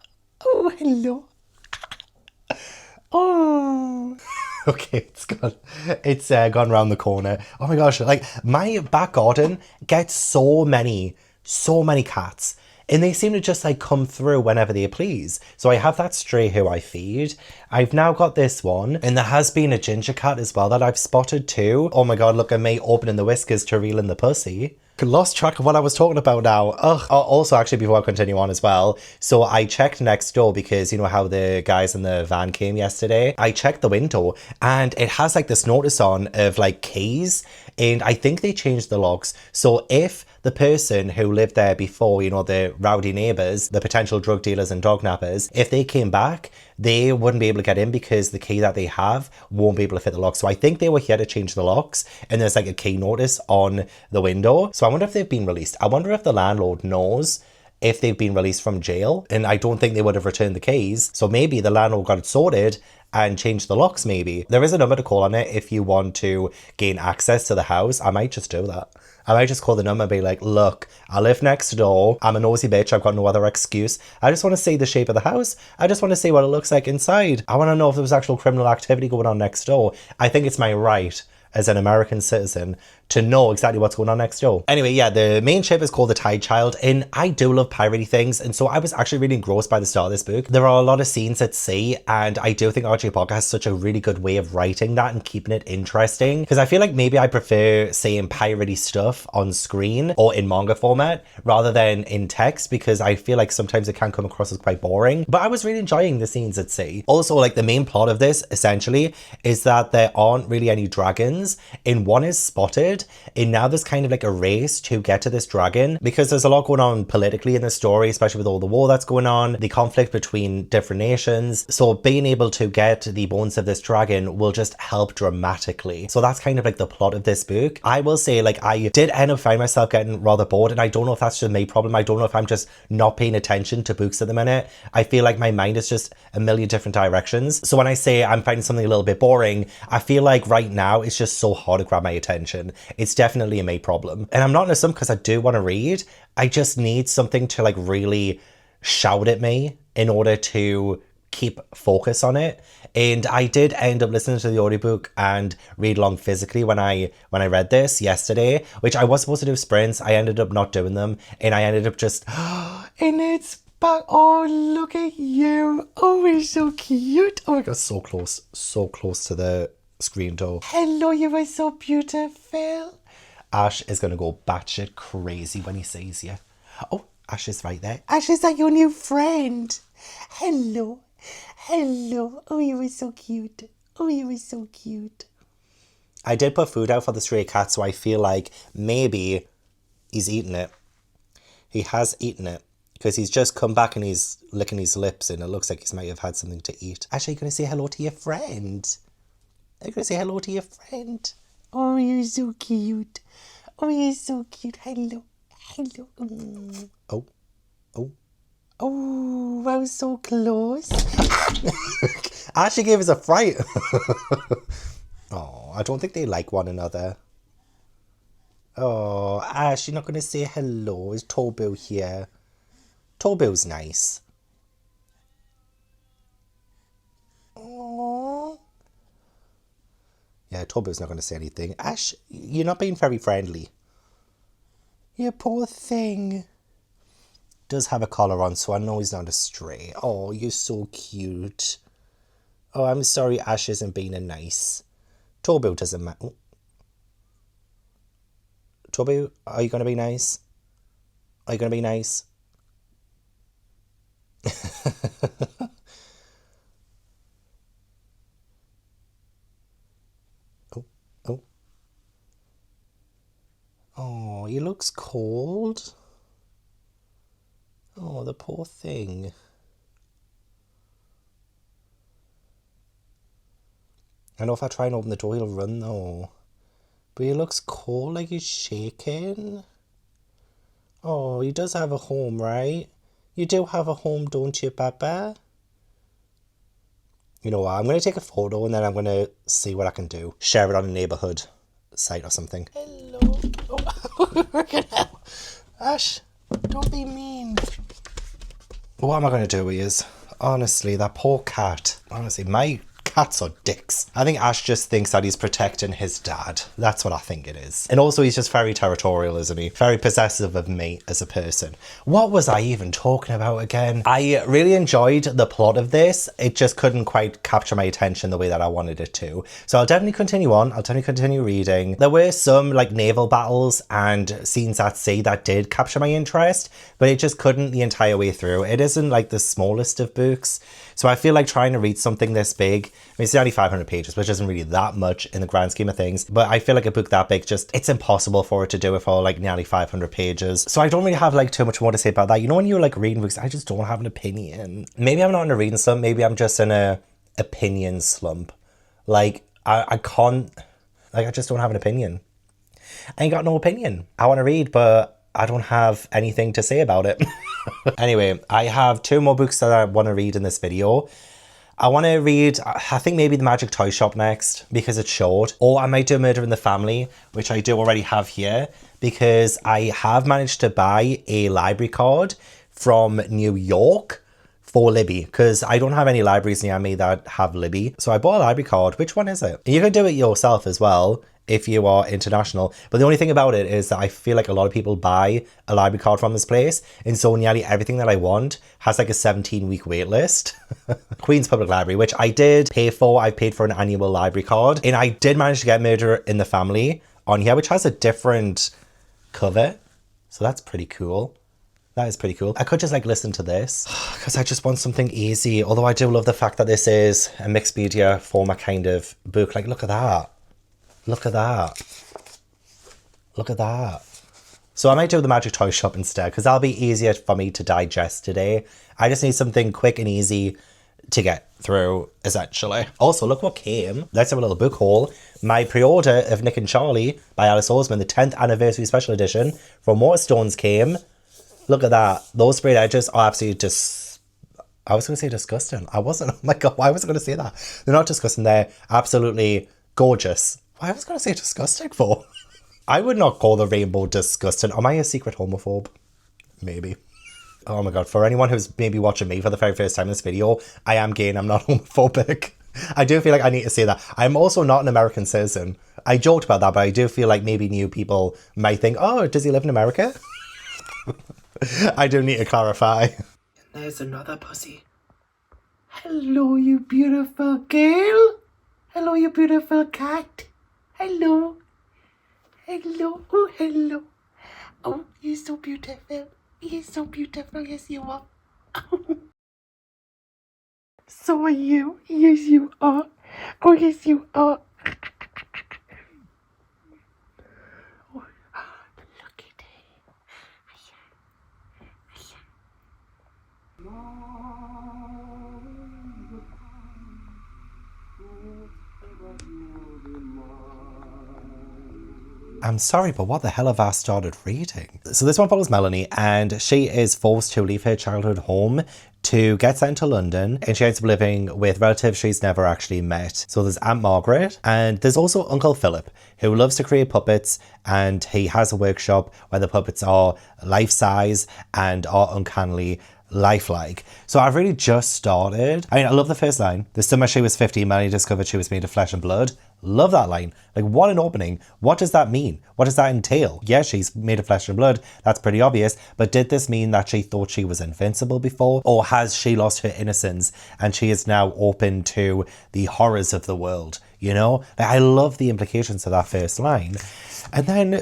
Oh, hello. Oh. Okay, it's gone. It's gone round the corner. Oh my gosh, like my back garden gets so many cats. And they seem to just like come through whenever they please. So I have that stray who I feed. I've now got this one. And there has been a ginger cat as well that I've spotted too. Oh my god, look at me opening the whiskers to reel in the pussy. Lost track of what I was talking about now. Ugh. Also, actually, before I continue on as well, so I checked next door because you know how the guys in the van came yesterday. I checked the window and it has like this notice on of like keys, and I think they changed the locks. So if the person who lived there before, you know, the rowdy neighbours, the potential drug dealers and dog nappers, if they came back, they wouldn't be able to get in because the key that they have won't be able to fit the lock. So I think they were here to change the locks, and there's like a key notice on the window. So I wonder if they've been released. I wonder if the landlord knows if they've been released from jail, and I don't think they would have returned the keys. So maybe the landlord got it sorted and changed the locks maybe. There is a number to call on it if you want to gain access to the house. I might just do that. I might just call the number and be like, look, I live next door. I'm a nosy bitch. I've got no other excuse. I just want to see the shape of the house. I just want to see what it looks like inside. I want to know if there was actual criminal activity going on next door. I think it's my right as an American citizen to know exactly what's going on next door. Anyway, yeah, the main ship is called the Tide Child, and I do love piratey things, and so I was actually really engrossed by the start of this book. There are a lot of scenes at sea, and I do think R.J. Barker has such a really good way of writing that and keeping it interesting, because I feel like maybe I prefer seeing piratey stuff on screen or in manga format rather than in text, because I feel like sometimes it can come across as quite boring, but I was really enjoying the scenes at sea. Also, like the main plot of this essentially is that there aren't really any dragons, and one is spotted, and now there's kind of like a race to get to this dragon, because there's a lot going on politically in the story, especially with all the war that's going on, the conflict between different nations. So being able to get the bones of this dragon will just help dramatically. So that's kind of like the plot of this book. I will say, like, I did end up finding myself getting rather bored, and I don't know if that's just my problem. I don't know if I'm just not paying attention to books at the minute. I feel like my mind is just a million different directions. So when I say I'm finding something a little bit boring, I feel like right now it's just so hard to grab my attention. It's definitely a me problem. And I'm not in a slump because I do want to read. I just need something to like really shout at me in order to keep focus on it. And I did end up listening to the audiobook and read along physically when I read this yesterday, which I was supposed to do sprints. I ended up not doing them, and I ended up just and it's back. Oh, look at you. Oh, you're so cute. Oh my god, so close to the screen door. Hello, you are so beautiful. Ash is gonna go batshit crazy when he sees you. Oh, Ash is right there. Ash, is that your new friend? Hello. Hello. Oh, you were so cute. Oh, you were so cute. I did put food out for the stray cat, so I feel like maybe he's eaten it. He has eaten it. Because he's just come back and he's licking his lips and it looks like he might have had something to eat. Actually, you're going to say hello to your friend. Are you going to say hello to your friend? Oh, you're so cute. Oh, you're so cute. Hello. Hello. Oh. Oh. Oh, I was so close. Ashley gave us a fright. Oh, I don't think they like one another. Oh, Ash, you're not going to say hello. Is Tobu here? Tobu's nice. Oh. Yeah, Tobu's not going to say anything. Ash, you're not being very friendly. You poor thing. Does have a collar on, so I know he's not a stray. Oh, you're so cute. Oh, I'm sorry Ash isn't being a nice. Tobu doesn't matter. Tobu, are you going to be nice? Are you going to be nice? Oh, oh. Oh, he looks cold. Oh, the poor thing. I know if I try and open the door, he'll run though. But he looks cold, like he's shaking. Oh, he does have a home, right? You do have a home, don't you, Baba? You know what? I'm going to take a photo and then I'm going to see what I can do. Share it on a neighbourhood site or something. Hello. Oh, Ash, don't be mean. What am I going to do with you? Honestly, that poor cat. Honestly, my cats are dicks. I think Ash just thinks that he's protecting his dad. That's what I think it is. And also he's just very territorial, isn't he? Very possessive of me as a person. What was I even talking about again? I really enjoyed the plot of this. It just couldn't quite capture my attention the way that I wanted it to. So I'll definitely continue on. I'll definitely continue reading. There were some like naval battles and scenes at sea that did capture my interest, but it just couldn't the entire way through. It isn't like the smallest of books. So I feel like trying to read something this big, I mean, it's only 500 pages, which isn't really that much in the grand scheme of things. But I feel like a book that big, it's impossible for it to do it for like nearly 500 pages. So I don't really have like too much more to say about that. You know, when you're like reading books, I just don't have an opinion. Maybe I'm not in a reading slump. Maybe I'm just in a opinion slump. Like I can't, like I just don't have an opinion. I ain't got no opinion. I want to read, but I don't have anything to say about it. Anyway, I have 2 more books that I want to read in this video. I want to read, I think maybe The Magic Toy Shop next because it's short. Or I might do Murder in the Family, which I do already have here because I have managed to buy a library card from New York for Libby because I don't have any libraries near me that have Libby. So I bought a library card. Which one is it? And you can do it yourself as well if you are international. But the only thing about it is that I feel like a lot of people buy a library card from this place. And so nearly everything that I want has like a 17-week wait list. Queen's Public Library, which I did pay for. I paid for an annual library card. And I did manage to get Murder in the Family on here, which has a different cover. So that's pretty cool. That is pretty cool. I could just like listen to this because I just want something easy. Although I do love the fact that this is a mixed media format kind of book. Like, look at that. Look at that. Look at that. So I might do The Magic Toy Shop instead because that'll be easier for me to digest today. I just need something quick and easy to get through, essentially. Also, look what came. Let's have a little book haul. My pre-order of Nick and Charlie by Alice Oseman, the 10th anniversary special edition from Waterstones came. Look at that. Those sprayed edges are absolutely I was going to say disgusting. I wasn't. Oh my God, why was I going to say that? They're not disgusting. They're absolutely gorgeous. Why was I going to say disgusting for? I would not call the rainbow disgusting. Am I a secret homophobe? Maybe. Oh my god, for anyone who's maybe watching me for the very first time in this video, I am gay and I'm not homophobic. I do feel like I need to say that. I'm also not an American citizen. I joked about that, but I do feel like maybe new people might think, oh, does he live in America? I do need to clarify. There's another pussy. Hello, you beautiful girl. Hello, you beautiful cat. Hello. Hello. Oh, hello. Oh, you're so beautiful. You're so beautiful. Yes, you are. So are you. Yes, you are. Oh, yes, you are. Oh, look at it. I'm sorry, but what the hell have I started reading? So this one follows Melanie, and she is forced to leave her childhood home to get sent to London, and she ends up living with relatives she's never actually met. So there's Aunt Margaret, and there's also Uncle Philip, who loves to create puppets, and he has a workshop where the puppets are life-size and are uncannily lifelike. So I've really just started. I mean, I love the first line. The summer she was 15, Melanie discovered she was made of flesh and blood. Love that line. Like, what an opening. What does that mean? What does that entail? Yeah, she's made of flesh and blood. That's pretty obvious. But did this mean that she thought she was invincible before? Or has she lost her innocence and she is now open to the horrors of the world? You know? Like, I love the implications of that first line. And then...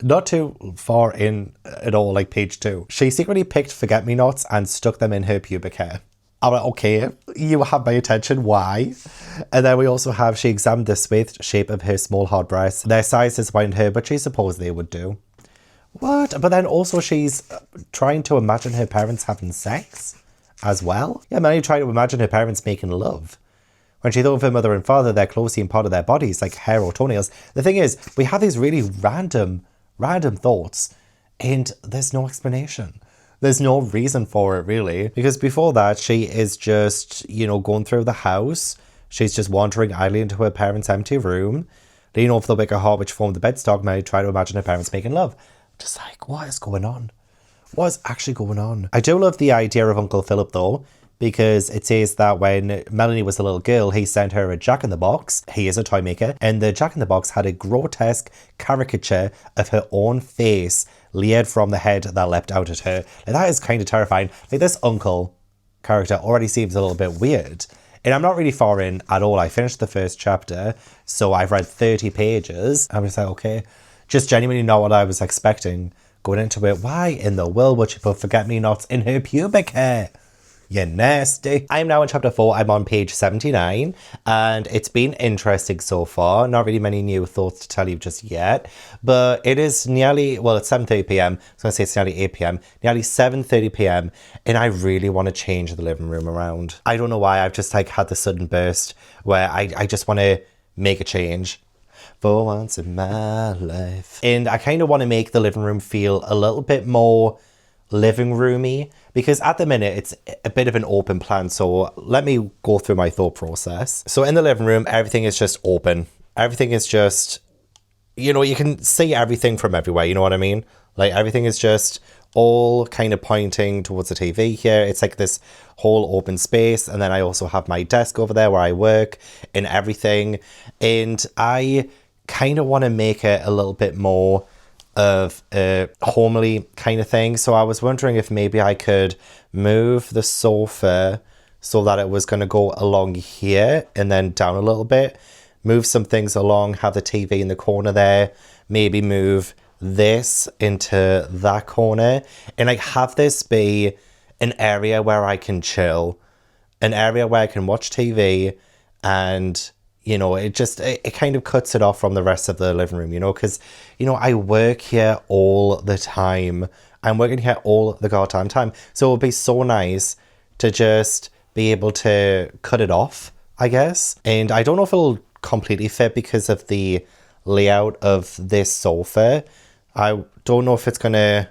not too far in at all, like page 2. She secretly picked forget-me-nots and stuck them in her pubic hair. I'm like, okay, you have my attention, why? And then we also have, she examined the swathed shape of her small hard breasts. Their size disappointed her, but she supposed they would do. What? But then also she's trying to imagine her parents having sex as well? Yeah, Melanie tried to imagine her parents making love. When she thought of her mother and father, they're closely in part of their bodies, like hair or toenails. The thing is, we have these really random thoughts, and there's no explanation. There's no reason for it, really. Because before that, she is just, you know, going through the house. She's just wandering idly into her parents' empty room, leaning over the wicker heart which formed the bedstock, Mary tried to imagine her parents making love. Just like, what is going on? What is actually going on? I do love the idea of Uncle Philip, though, because it says that when Melanie was a little girl, he sent her a Jack-in-the-Box. He is a toy maker. And the Jack-in-the-Box had a grotesque caricature of her own face leered from the head that leapt out at her. And that is kind of terrifying. Like, this uncle character already seems a little bit weird. And I'm not really far in at all. I finished the first chapter, so I've read 30 pages. I'm just like, okay. Just genuinely not what I was expecting going into it. Why in the world would she put forget-me-nots in her pubic hair? You're nasty. I'm now in chapter 4. I'm on page 79, and it's been interesting so far. Not really many new thoughts to tell you just yet, but it is nearly, well, it's 7:30 p.m. I was going to say it's nearly 8 p.m. Nearly 7:30 p.m. and I really want to change the living room around. I don't know why. I've just like had the sudden burst where I just want to make a change for once in my life. And I kind of want to make the living room feel a little bit more living roomy, because at the minute it's a bit of an open plan. So let me go through my thought process. So in the living room, everything is just open. Everything is just, you know, you can see everything from everywhere, you know what I mean? Like, everything is just all kind of pointing towards the TV here. It's like this whole open space. And then I also have my desk over there where I work and everything. And I kind of want to make it a little bit more of a homely kind of thing. So I was wondering if maybe I could move the sofa so that it was going to go along here and then down a little bit, move some things along, have the TV in the corner there, maybe move this into that corner, and like have this be an area where I can chill, an area where I can watch TV, and you know, it kind of cuts it off from the rest of the living room, you know, because, you know, I work here all the time. I'm working here all the goddamn time. So it would be so nice to just be able to cut it off, I guess. And I don't know if it'll completely fit because of the layout of this sofa. I don't know if it's going to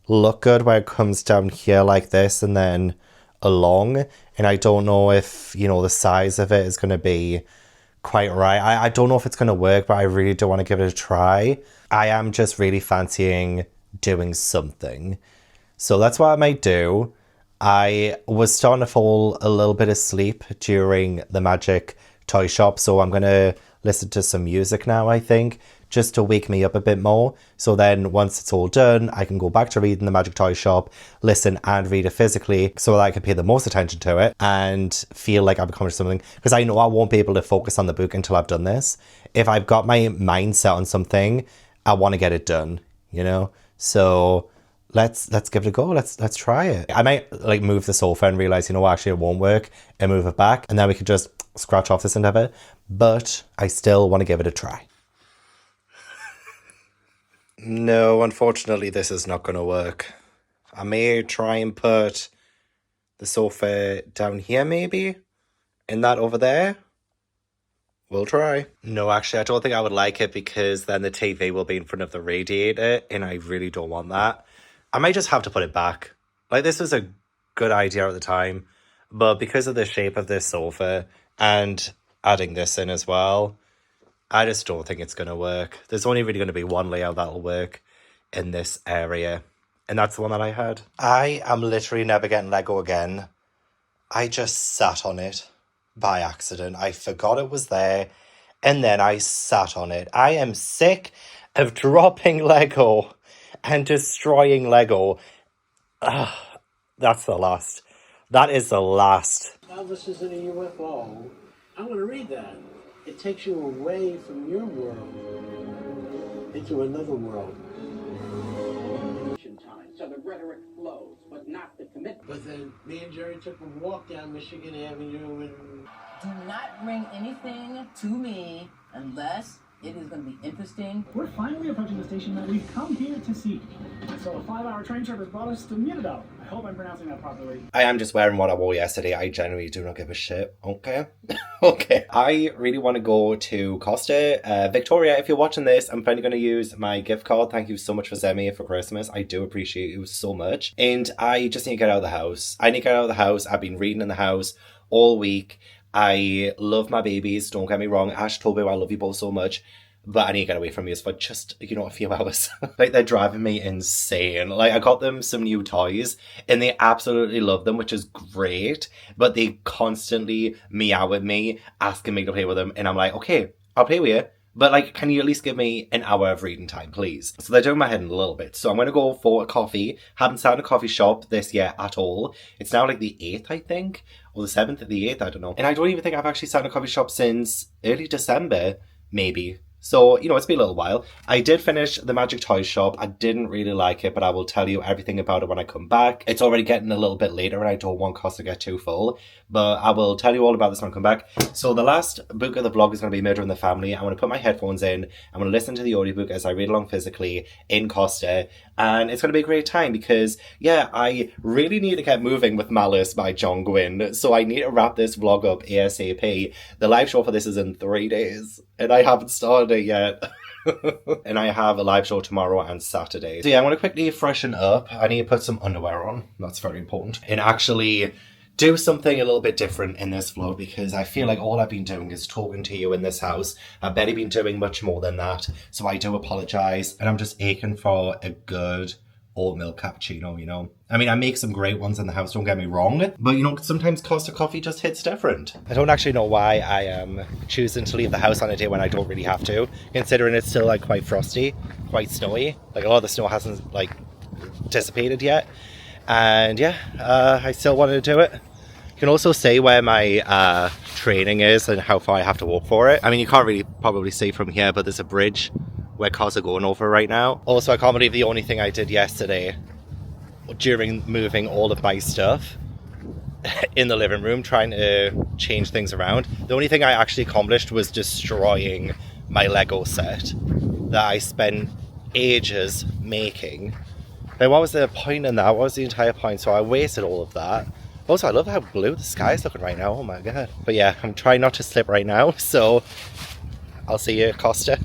look good where it comes down here like this and then along. And I don't know if, you know, the size of it is going to be quite right. I don't know if it's going to work, but I really do want to give it a try. I am just really fancying doing something. So that's what I might do. I was starting to fall a little bit asleep during the magic toy shop, so I'm going to listen to some music now, I think, just to wake me up a bit more. So then once it's all done, I can go back to reading the magic toy shop, listen and read it physically so that I can pay the most attention to it and feel like I've accomplished something. Because I know I won't be able to focus on the book until I've done this. If I've got my mind set on something, I want to get it done, you know? So let's give it a go. Let's try it. I might like move the sofa and realize, you know, actually it won't work, and move it back, and then we could just scratch off this endeavor. But I still want to give it a try. No, unfortunately, this is not going to work. I may try and put the sofa down here, maybe, and that over there. We'll try. No, actually, I don't think I would like it because then the TV will be in front of the radiator, and I really don't want that. I might just have to put it back. Like, this was a good idea at the time, but because of the shape of this sofa and adding this in as well, I just don't think it's going to work. There's only really going to be one layout that'll work in this area, and that's the one that I had. I am literally never getting Lego again. I just sat on it by accident. I forgot it was there, and then I sat on it. I am sick of dropping Lego and destroying Lego. That's the last. That is the last. Now this isn't a UFO. I want to read that. It takes you away from your world into another world. So the rhetoric flows, but not the commitment. But then me and Jerry took a walk down Michigan Avenue and... Do not bring anything to me unless it is going to be interesting. We're finally approaching the station that we've come here to see. So a 5-hour train trip has brought us to Mirabel. I hope I'm pronouncing that properly. I am just wearing what I wore yesterday. I genuinely do not give a shit. Okay? Okay. I really want to go to Costa. Victoria, if you're watching this, I'm finally going to use my gift card. Thank you so much for sending me it for Christmas. I do appreciate you so much. And I just need to get out of the house. I need to get out of the house. I've been reading in the house all week. I love my babies, don't get me wrong. Ash, Toby, I love you both so much. But I need to get away from you for just, you know, a few hours. Like, they're driving me insane. Like, I got them some new toys, and they absolutely love them, which is great. But they constantly meow at me, asking me to play with them. And I'm like, okay, I'll play with you. But, like, can you at least give me an hour of reading time, please? So they're doing my head in a little bit. So I'm going to go for a coffee. Haven't sat in a coffee shop this year at all. It's now, like, the 8th, I think. Or the 7th or the 8th, I don't know. And I don't even think I've actually sat in a coffee shop since early December, maybe. So, you know, it's been a little while. I did finish the Magic Toy Shop. I didn't really like it, but I will tell you everything about it when I come back. It's already getting a little bit later and I don't want Costa to get too full, but I will tell you all about this when I come back. So the last book of the vlog is going to be Murder in the Family. I'm going to put my headphones in. I'm going to listen to the audiobook as I read along physically in Costa. And it's going to be a great time because, yeah, I really need to get moving with Malice by John Gwynne. So I need to wrap this vlog up ASAP. The live show for this is in 3 days and I haven't started it yet. And I have a live show tomorrow and Saturday. So yeah, I'm going to quickly freshen up. I need to put some underwear on. That's very important. And actually do something a little bit different in this vlog because I feel like all I've been doing is talking to you in this house. I've barely been doing much more than that. So I do apologise. And I'm just aching for a good oat milk cappuccino, you know. I mean, I make some great ones in the house, don't get me wrong. But, you know, sometimes Costa coffee just hits different. I don't actually know why I am choosing to leave the house on a day when I don't really have to, considering it's still, like, quite frosty, quite snowy. Like, a lot of the snow hasn't, like, dissipated yet. And, yeah, I still wanted to do it. You can also see where my training is and how far I have to walk for it. I mean, you can't really probably see from here, but there's a bridge where cars are going over right now. Also, I can't believe the only thing I did yesterday during moving all of my stuff in the living room, trying to change things around, the only thing I actually accomplished was destroying my Lego set that I spent ages making. Like, what was the point in that? What was the entire point? So I wasted all of that. Also, I love how blue the sky is looking right now. Oh my god. But yeah, I'm trying not to slip right now, so I'll see you, Costa.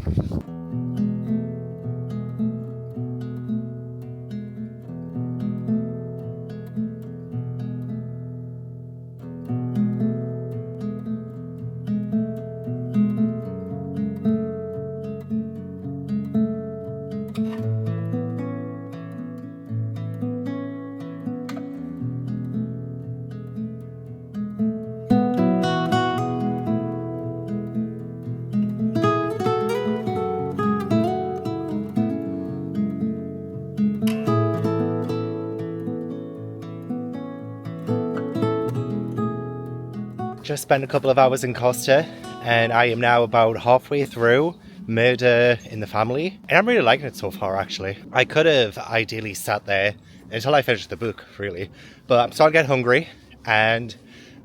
just spent a couple of hours in Costa, and I am now about halfway through Murder in the Family, and I'm really liking it so far, actually. I could have ideally sat there until I finished the book, really, but I'm starting to get hungry, and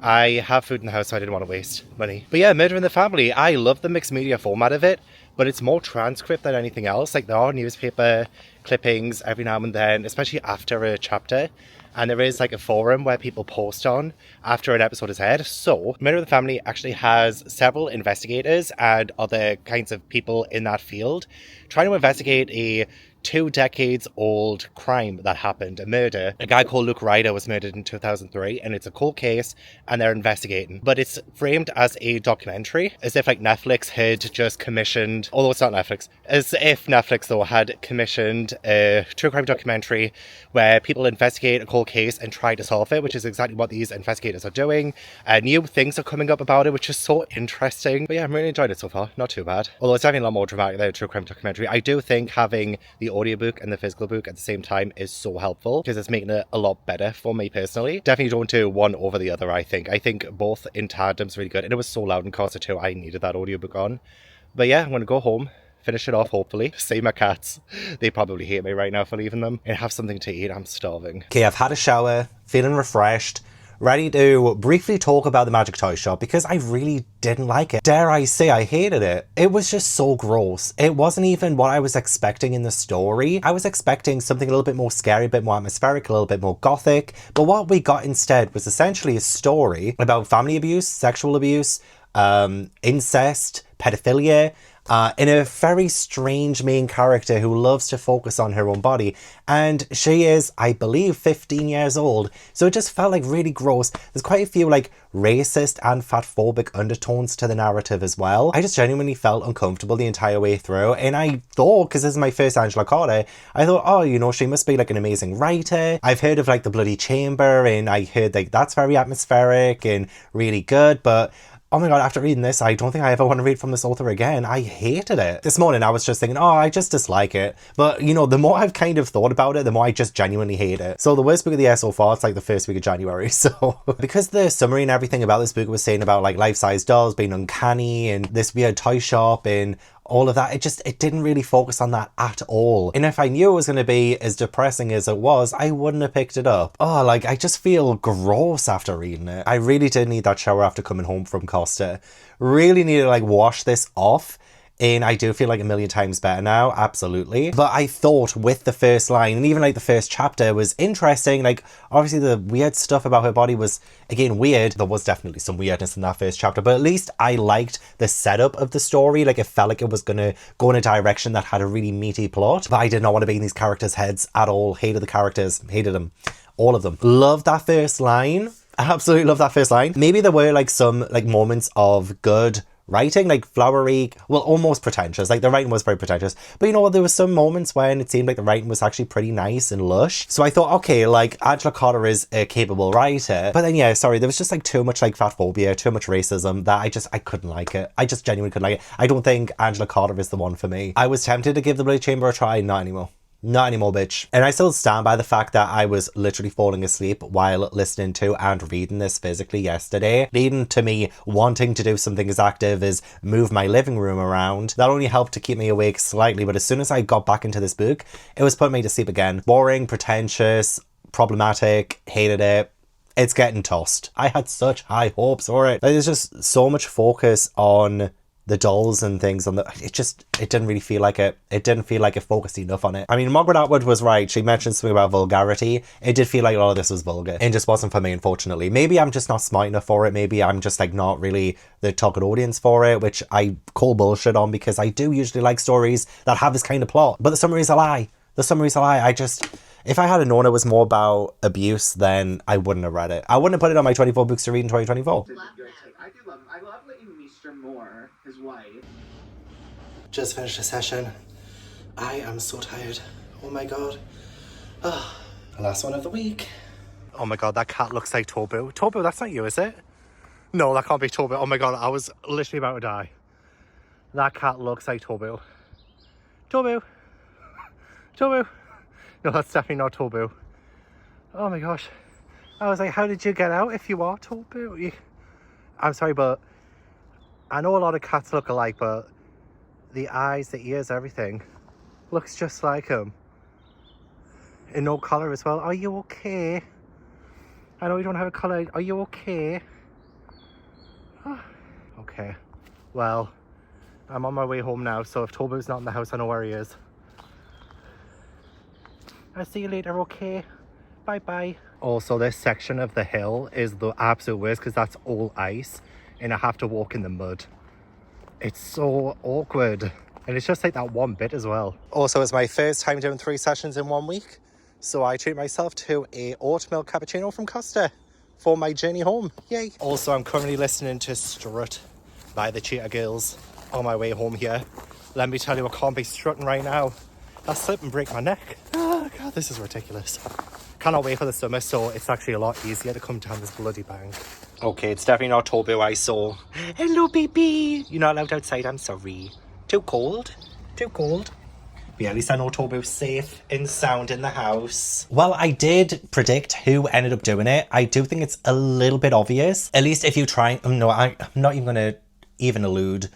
I have food in the house, so I didn't want to waste money. But yeah, Murder in the Family, I love the mixed media format of it, but it's more transcript than anything else. Like, there are newspaper clippings every now and then, especially after a chapter. And there is like a forum where people post on after an episode is aired. So Murder in the Family actually has several investigators and other kinds of people in that field trying to investigate a 2 decades old crime that happened, a murder. A guy called Luke Ryder was murdered in 2003, and it's a cold case and they're investigating. But it's framed as a documentary, as if like Netflix had just commissioned, although it's not Netflix, as if Netflix though had commissioned a true crime documentary where people investigate a cold case and try to solve it, which is exactly what these investigators are doing. New things are coming up about it, which is so interesting. But yeah, I'm really enjoying it so far. Not too bad. Although it's definitely a lot more dramatic than a true crime documentary. I do think having the audiobook and the physical book at the same time is so helpful because it's making it a lot better for me personally. Definitely don't do one over the other, I think. I think both in tandem is really good. And it was so loud in Costa too, I needed that audiobook on. But yeah, I'm going to go home, finish it off hopefully, save my cats. They probably hate me right now for leaving them, and have something to eat. I'm starving. Okay, I've had a shower, feeling refreshed, ready to briefly talk about the Magic Toy Shop because I really didn't like it. Dare I say I hated it. It was just so gross. It wasn't even what I was expecting in the story. I was expecting something a little bit more scary, a bit more atmospheric, a little bit more gothic. But what we got instead was essentially a story about family abuse, sexual abuse, incest, pedophilia, in a very strange main character who loves to focus on her own body. And she is, I believe, 15 years old. So it just felt like really gross. There's quite a few like racist and fatphobic undertones to the narrative as well. I just genuinely felt uncomfortable the entire way through. And I thought, because this is my first Angela Cara, I thought, oh, you know, she must be like an amazing writer. I've heard of like The Bloody Chamber, and I heard like that's very atmospheric and really good. But oh my god, after reading this, I don't think I ever want to read from this author again. I hated it. This morning I was just thinking, oh, I just dislike it. But, you know, the more I've kind of thought about it, the more I just genuinely hate it. So the worst book of the year so far, it's like the first week of January. So because the summary and everything about this book was saying about like life-size dolls being uncanny and this weird toy shop and all of that, it didn't really focus on that at all. And if I knew it was going to be as depressing as it was, I wouldn't have picked it up. Oh, like, I just feel gross after reading it. I really did need that shower after coming home from Costa. Really need to, like, wash this off. And I do feel like a million times better now, absolutely. But I thought with the first line, and even like the first chapter was interesting, like obviously the weird stuff about her body was, again, weird. There was definitely some weirdness in that first chapter, but at least I liked the setup of the story. Like it felt like it was gonna go in a direction that had a really meaty plot. But I did not want to be in these characters' heads at all. Hated the characters, hated them, all of them. Loved that first line. I absolutely love that first line. Maybe there were like some like moments of good writing, like flowery, well, almost pretentious. Like the writing was very pretentious, but you know what, there was some moments when it seemed like the writing was actually pretty nice and lush. So I thought, okay, like Angela Cara is a capable writer, but then yeah, sorry, there was just like too much like fatphobia, too much racism that I couldn't like it. I just genuinely couldn't like it. I don't think Angela Cara is the one for me. I was tempted to give The Bloody Chamber a try, not anymore. Not anymore, bitch. And I still stand by the fact that I was literally falling asleep while listening to and reading this physically yesterday, leading to me wanting to do something as active as move my living room around. That only helped to keep me awake slightly, but as soon as I got back into this book, it was putting me to sleep again. Boring, pretentious, problematic, hated it. It's getting tossed. I had such high hopes for it. Like, there's just so much focus on the dolls and things on it didn't really feel like it. It didn't feel like it focused enough on it. I mean, Margaret Atwood was right. She mentioned something about vulgarity. It did feel like a lot of this was vulgar. It just wasn't for me, unfortunately. Maybe I'm just not smart enough for it. Maybe I'm just like not really the target audience for it, which I call bullshit on because I do usually like stories that have this kind of plot. But the summary's a lie. The summary's a lie. If I had known it was more about abuse, then I wouldn't have read it. I wouldn't have put it on my 24 books to read in 2024. I do love him. I love letting Mr. Moore, his wife. Just finished a session. I am so tired. Oh my god. Oh, the last one of the week. Oh my god, that cat looks like Tobu. Tobu, that's not you, is it? No, that can't be Tobu. Oh my god, I was literally about to die. That cat looks like Tobu. Tobu. Tobu. No, that's definitely not Tobu. Oh my gosh. I was like, how did you get out if you are Tobu? I'm sorry, but I know a lot of cats look alike, but the eyes, the ears, everything looks just like him. In no collar as well. Are you okay? I know you don't have a collar. Are you okay? Okay. Well, I'm on my way home now, so if Tobo's not in the house, I know where he is. I'll see you later, okay? Bye-bye. Also, this section of the hill is the absolute worst because that's all ice and I have to walk in the mud. It's so awkward. And it's just like that one bit as well. Also, it's my first time doing 3 sessions in 1 week. So I treat myself to a oat milk cappuccino from Costa for my journey home. Yay. Also, I'm currently listening to Strut by the Cheetah Girls on my way home here. Let me tell you, I can't be strutting right now. I'll slip and break my neck. Oh God, this is ridiculous. Cannot wait for the summer, so it's actually a lot easier to come down this bloody bank. Okay, it's definitely not Tobo I saw. Hello, baby. You're not allowed outside, I'm sorry. Too cold? Too cold? But yeah, at least I know Tobo's safe and sound in the house. Well, I did predict who ended up doing it. I do think it's a little bit obvious. At least if you try... No, I'm not even going to even allude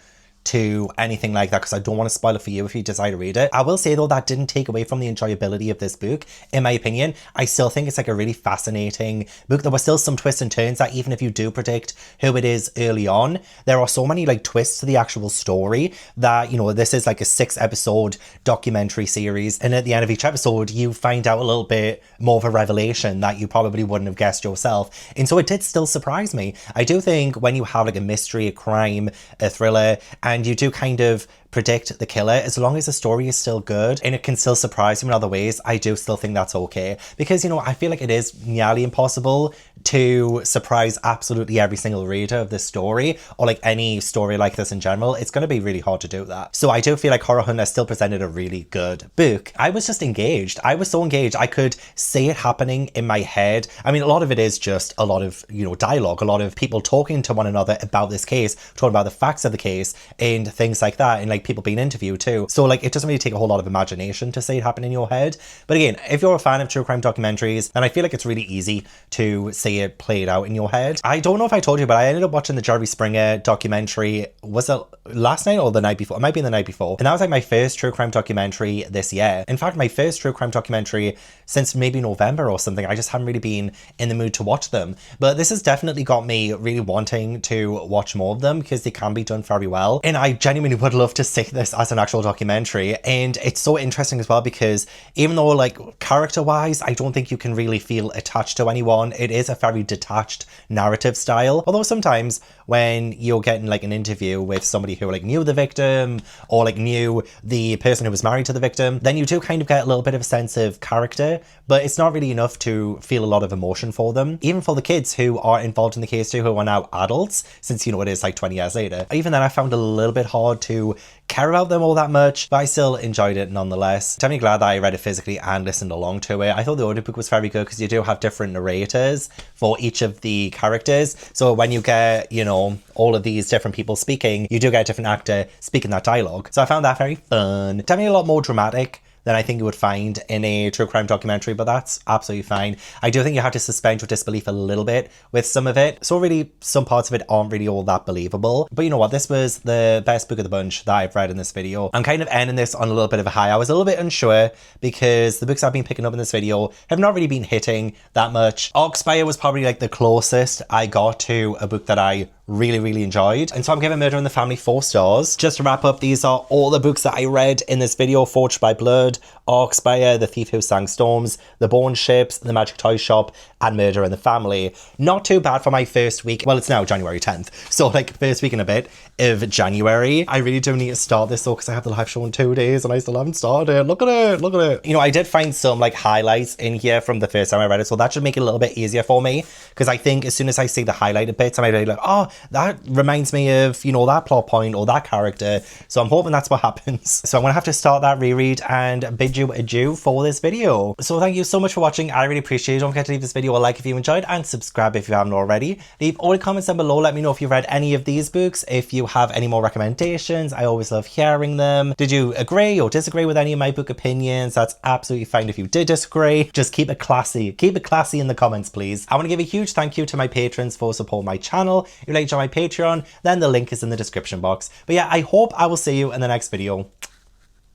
to anything like that because I don't want to spoil it for you if you decide to read it. I will say though, that didn't take away from the enjoyability of this book. In my opinion, I still think it's like a really fascinating book. There were still some twists and turns that even if you do predict who it is early on, there are so many like twists to the actual story that, you know, this is like a 6-episode documentary series, and at the end of each episode you find out a little bit more of a revelation that you probably wouldn't have guessed yourself. And so it did still surprise me. I do think when you have like a mystery, a crime, a thriller, and you do kind of predict the killer, as long as the story is still good and it can still surprise you in other ways, I do still think that's okay. Because, you know, I feel like it is nearly impossible to surprise absolutely every single reader of this story, or like any story like this in general. It's going to be really hard to do that. So I do feel like Horror Hunter still presented a really good book. I was just engaged. I was so engaged. I could see it happening in my head. I mean, a lot of it is just a lot of, you know, dialogue, a lot of people talking to one another about this case, talking about the facts of the case and things like that, and like people being interviewed too. So like it doesn't really take a whole lot of imagination to see it happen in your head. But again, if you're a fan of true crime documentaries, then I feel like it's really easy to see it played out in your head. I don't know if I told you, but I ended up watching the Jerry Springer documentary. Was it last night or the night before? It might be the night before. And that was like my first true crime documentary this year. In fact, my first true crime documentary since maybe November or something. I just haven't really been in the mood to watch them. But this has definitely got me really wanting to watch more of them because they can be done very well. And I genuinely would love to see this as an actual documentary. And it's so interesting as well because even though like character-wise, I don't think you can really feel attached to anyone. It is a very detached narrative style. Although sometimes when you're getting like an interview with somebody who like knew the victim or like knew the person who was married to the victim, then you do kind of get a little bit of a sense of character, but it's not really enough to feel a lot of emotion for them. Even for the kids who are involved in the case too, who are now adults, since, you know, it is like 20 years later. Even then I found it a little bit hard to care about them all that much, but I still enjoyed it nonetheless. Definitely glad that I read it physically and listened along to it. I thought the audiobook was very good because you do have different narrators for each of the characters. So when you get, you know, all of these different people speaking, you do get a different actor speaking that dialogue. So I found that very fun. Definitely a lot more dramatic than I think you would find in a true crime documentary, but that's absolutely fine. I do think you have to suspend your disbelief a little bit with some of it. So really, some parts of it aren't really all that believable. But you know what? This was the best book of the bunch that I've read in this video. I'm kind of ending this on a little bit of a high. I was a little bit unsure because the books I've been picking up in this video have not really been hitting that much. Arkspire was probably like the closest I got to a book that I really enjoyed, and so I'm giving Murder in the Family 4 stars. Just to wrap up, these are all the books that I read in this video: Forged by Blood, Arkspire, The Thief Who Sang Storms, The Born Ships, The Magic Toy Shop, and Murder in the Family. Not too bad for my first week. Well, it's now January 10th, so like first week and a bit of January. I really do need to start this though because I have the live show in 2 days and I still haven't started. Look at it. You know, I did find some like highlights in here from the first time I read it, so that should make it a little bit easier for me because I think as soon as I see the highlighted bits, I might be like, oh, that reminds me of, you know, that plot point or that character. So I'm hoping that's what happens. So I'm gonna have to start that reread and bid you adieu for this video. So thank you so much for watching. I really appreciate it. Don't forget to leave this video a like if you enjoyed and subscribe if you haven't already. Leave all the comments down below. Let me know if you've read any of these books. If you have any more recommendations, I always love hearing them. Did you agree or disagree with any of my book opinions? That's absolutely fine if you did disagree. Just keep it classy. Keep it classy in the comments, please. I want to give a huge thank you to my patrons for supporting my channel. If you'd like like to join my Patreon, then the link is in the description box. But yeah, I hope I will see you in the next video.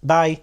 Bye.